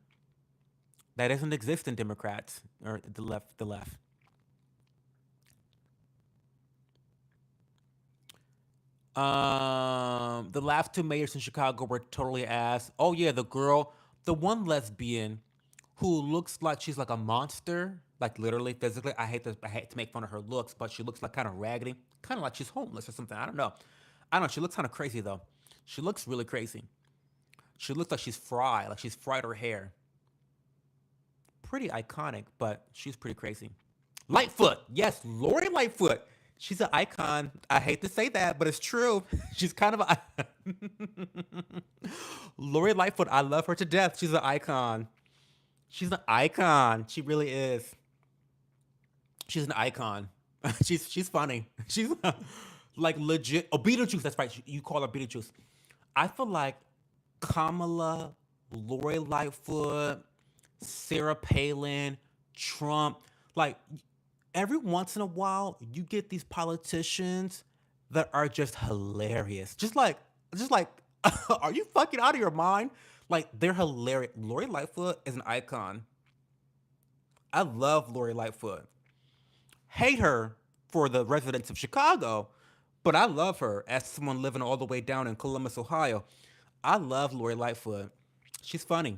A: that doesn't exist in Democrats or the left. The left. The last 2 mayors in Chicago were totally ass. Oh yeah, the girl, the one lesbian who looks like she's like a monster, like literally physically. I hate to make fun of her looks, but she looks like kind of raggedy, kind of like she's homeless or something. I don't know. I don't know. She looks kind of crazy though. She looks really crazy. She looks like she's fried her hair. Pretty iconic, but she's pretty crazy. Lightfoot, yes, Lori Lightfoot. She's an icon. I hate to say that, but it's true. She's kind of a Lori Lightfoot. I love her to death. She's an icon. She's an icon. She really is. She's an icon. She's funny. She's like legit. Oh, Beetlejuice. That's right. You call her Beetlejuice. I feel like Kamala, Lori Lightfoot, Sarah Palin, Trump. Like every once in a while, you get these politicians that are just hilarious. Just like, are you fucking out of your mind? Like they're hilarious. Lori Lightfoot is an icon. I love Lori Lightfoot. Hate her for the residents of Chicago, but I love her as someone living all the way down in Columbus, Ohio. I love Lori Lightfoot. She's funny.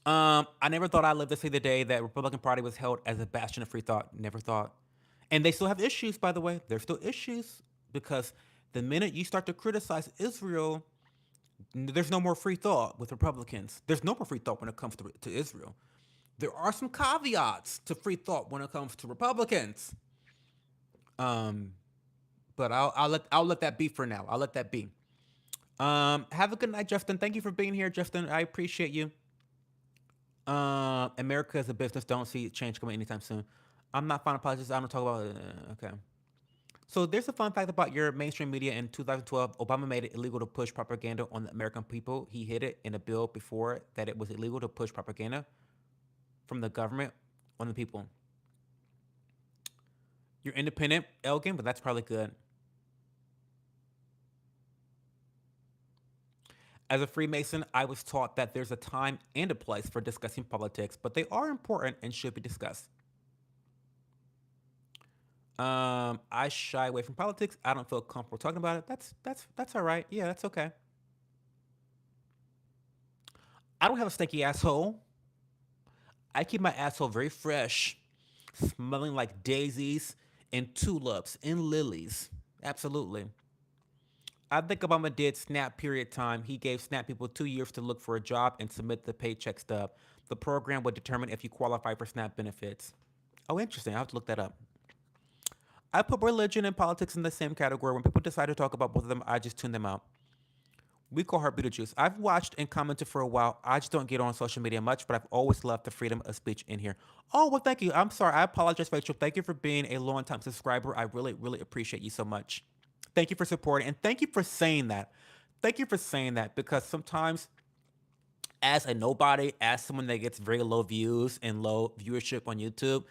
A: I never thought I'd live to see the day that Republican Party was held as a bastion of free thought. Never thought. And they still have issues, by the way. There's still issues because the minute you start to criticize Israel, there's no more free thought with Republicans. There's no more free thought when it comes to Israel. There are some caveats to free thought when it comes to Republicans. Um, but I'll let that be for now. I'll let that be. Have a good night, Justin. Thank you for being here, Justin. I appreciate you. America as a business, don't see change coming anytime soon. I'm not fond of politics. I don't talk about. Okay. So there's a fun fact about your mainstream media. In 2012, Obama made it illegal to push propaganda on the American people. He hid it in a bill before that it was illegal to push propaganda from the government on the people. You're independent, Elgin, but that's probably good. As a Freemason, I was taught that there's a time and a place for discussing politics, but they are important and should be discussed. I shy away from politics. I don't feel comfortable talking about it. That's all right. Yeah, that's okay. I don't have a stinky asshole. I keep my asshole very fresh, smelling like daisies and tulips and lilies. Absolutely. I think Obama did SNAP period time. He gave SNAP people 2 years to look for a job and submit the paycheck stub. The program would determine if you qualify for SNAP benefits. Oh, interesting. I have to look that up. I put religion and politics in the same category. When people decide to talk about both of them, I just tune them out. We call her Beetlejuice. I've watched and commented for a while. I just don't get on social media much, but I've always loved the freedom of speech in here. Oh, well, thank you. I'm sorry. I apologize, Rachel. Thank you for being a long time subscriber. I really, really appreciate you so much. Thank you for supporting and thank you for saying that. Thank you for saying that because sometimes, as a nobody, as someone that gets very low views and low viewership on YouTube,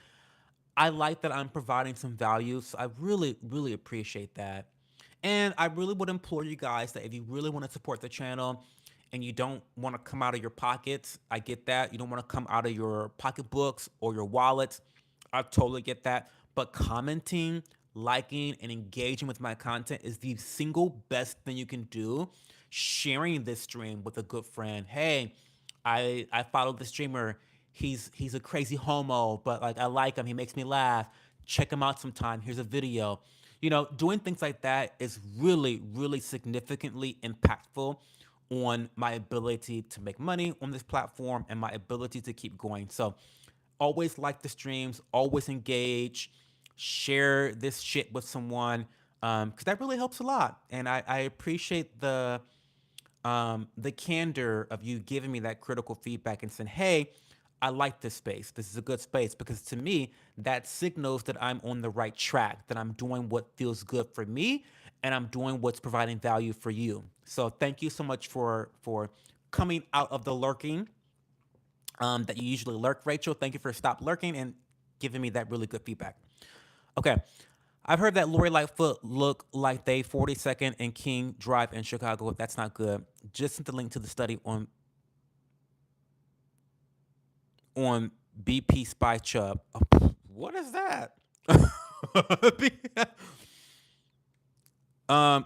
A: I like that I'm providing some value. So I really, really appreciate that. And I really would implore you guys that if you really want to support the channel and you don't want to come out of your pockets, I get that. You don't want to come out of your pocketbooks or your wallets. I totally get that. But commenting, liking, and engaging with my content is the single best thing you can do. Sharing this stream with a good friend. Hey, I follow the streamer. He's a crazy homo, but like I like him. He makes me laugh. Check him out sometime. Here's a video. Doing things like that is really, really significantly impactful on my ability to make money on this platform and my ability to keep going. So always like the streams, always engage, share this shit with someone, because that really helps a lot. And I appreciate the candor of you giving me that critical feedback and saying, "Hey, I like this space. This is a good space," because to me, that signals that I'm on the right track, that I'm doing what feels good for me, and I'm doing what's providing value for you. So thank you so much for coming out of the lurking that you usually lurk, Rachel. Thank you for stop lurking and giving me that really good feedback. Okay. I've heard that Lori Lightfoot look like they 42nd and King Drive in Chicago. That's not good. Just sent the link to the study on BP Spy Chub. Oh, what is that?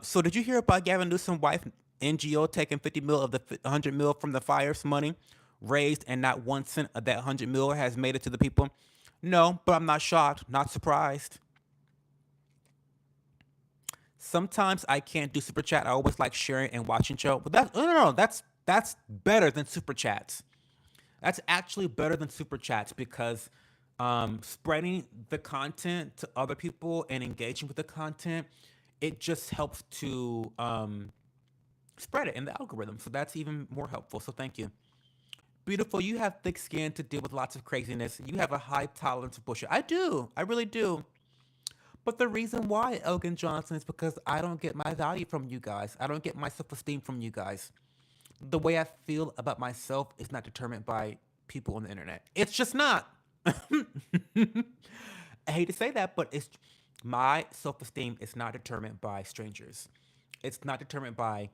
A: So did you hear about Gavin Newsom's wife NGO taking 50 mil of the 100 mil from the fires money raised, and not 1 cent of that 100 mil has made it to the people? No, but I'm not shocked, not surprised. Sometimes I can't do super chat. I always like sharing and watching show, but no. That's better than super chats. That's actually better than super chats because spreading the content to other people and engaging with the content, it just helps to spread it in the algorithm. So that's even more helpful. So thank you. Beautiful, you have thick skin to deal with lots of craziness. You have a high tolerance of bullshit. I do. I really do. But the reason why, Elgin Johnson, is because I don't get my value from you guys. I don't get my self esteem from you guys. The way I feel about myself is not determined by people on the internet. It's just not. I hate to say that, but it's my self esteem is not determined by strangers. It's not determined by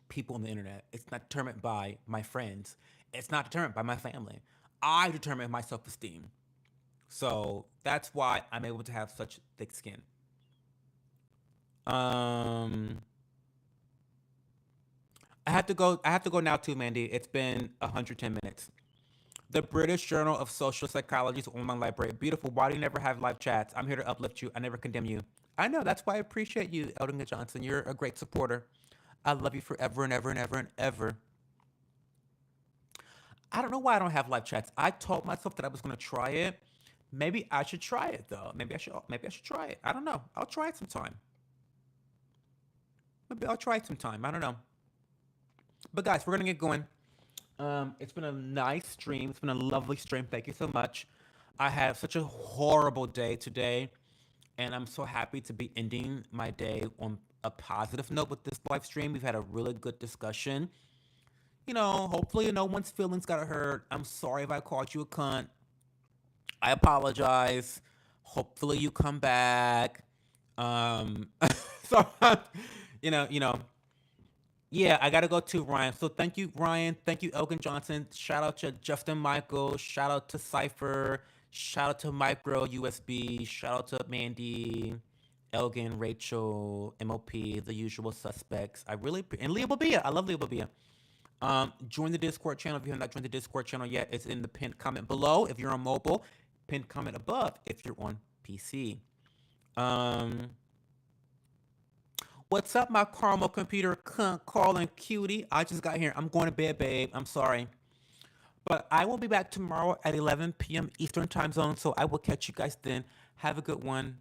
A: people on the internet. It's not determined by my friends. It's not determined by my family. I determine my self esteem. So that's why I'm able to have such thick skin. Um, I have to go. I have to go now too, Mandy. It's been 110 minutes. The British Journal of Social Psychology's online library. Beautiful. Why do you never have live chats? I'm here to uplift you. I never condemn you. I know. That's why I appreciate you, Eldon Johnson. You're a great supporter. I love you forever and ever and ever and ever. I don't know why I don't have live chats. I told myself that I was going to try it. Maybe I should try it though. Maybe I should. Maybe I should try it. I don't know. I'll try it sometime. Maybe I'll try it sometime. I don't know. But guys, we're gonna get going. It's been a nice stream. It's been a lovely stream. Thank you so much. I had such a horrible day today, and I'm so happy to be ending my day on a positive note with this live stream. We've had a really good discussion. Hopefully no one's feelings got hurt. I'm sorry if I called you a cunt. I apologize. Hopefully you come back. So you know, yeah, I gotta go to Ryan. So thank you, Ryan. Thank you, Elgin Johnson. Shout out to Justin Michael. Shout out to Cypher. Shout out to Micro USB. Shout out to Mandy, Elgin, Rachel, MOP, the usual suspects. And Leah Babia. I love Leah Babia. Join the Discord channel if you have not joined the Discord channel yet. It's in the pinned comment below if you're on mobile. Pinned comment above if you're on PC. Um, What's up, my caramel computer cunt calling cutie? I just got here. I'm going to bed, babe. I'm sorry. But I will be back tomorrow at 11 p.m. Eastern time zone, so I will catch you guys then. Have a good one.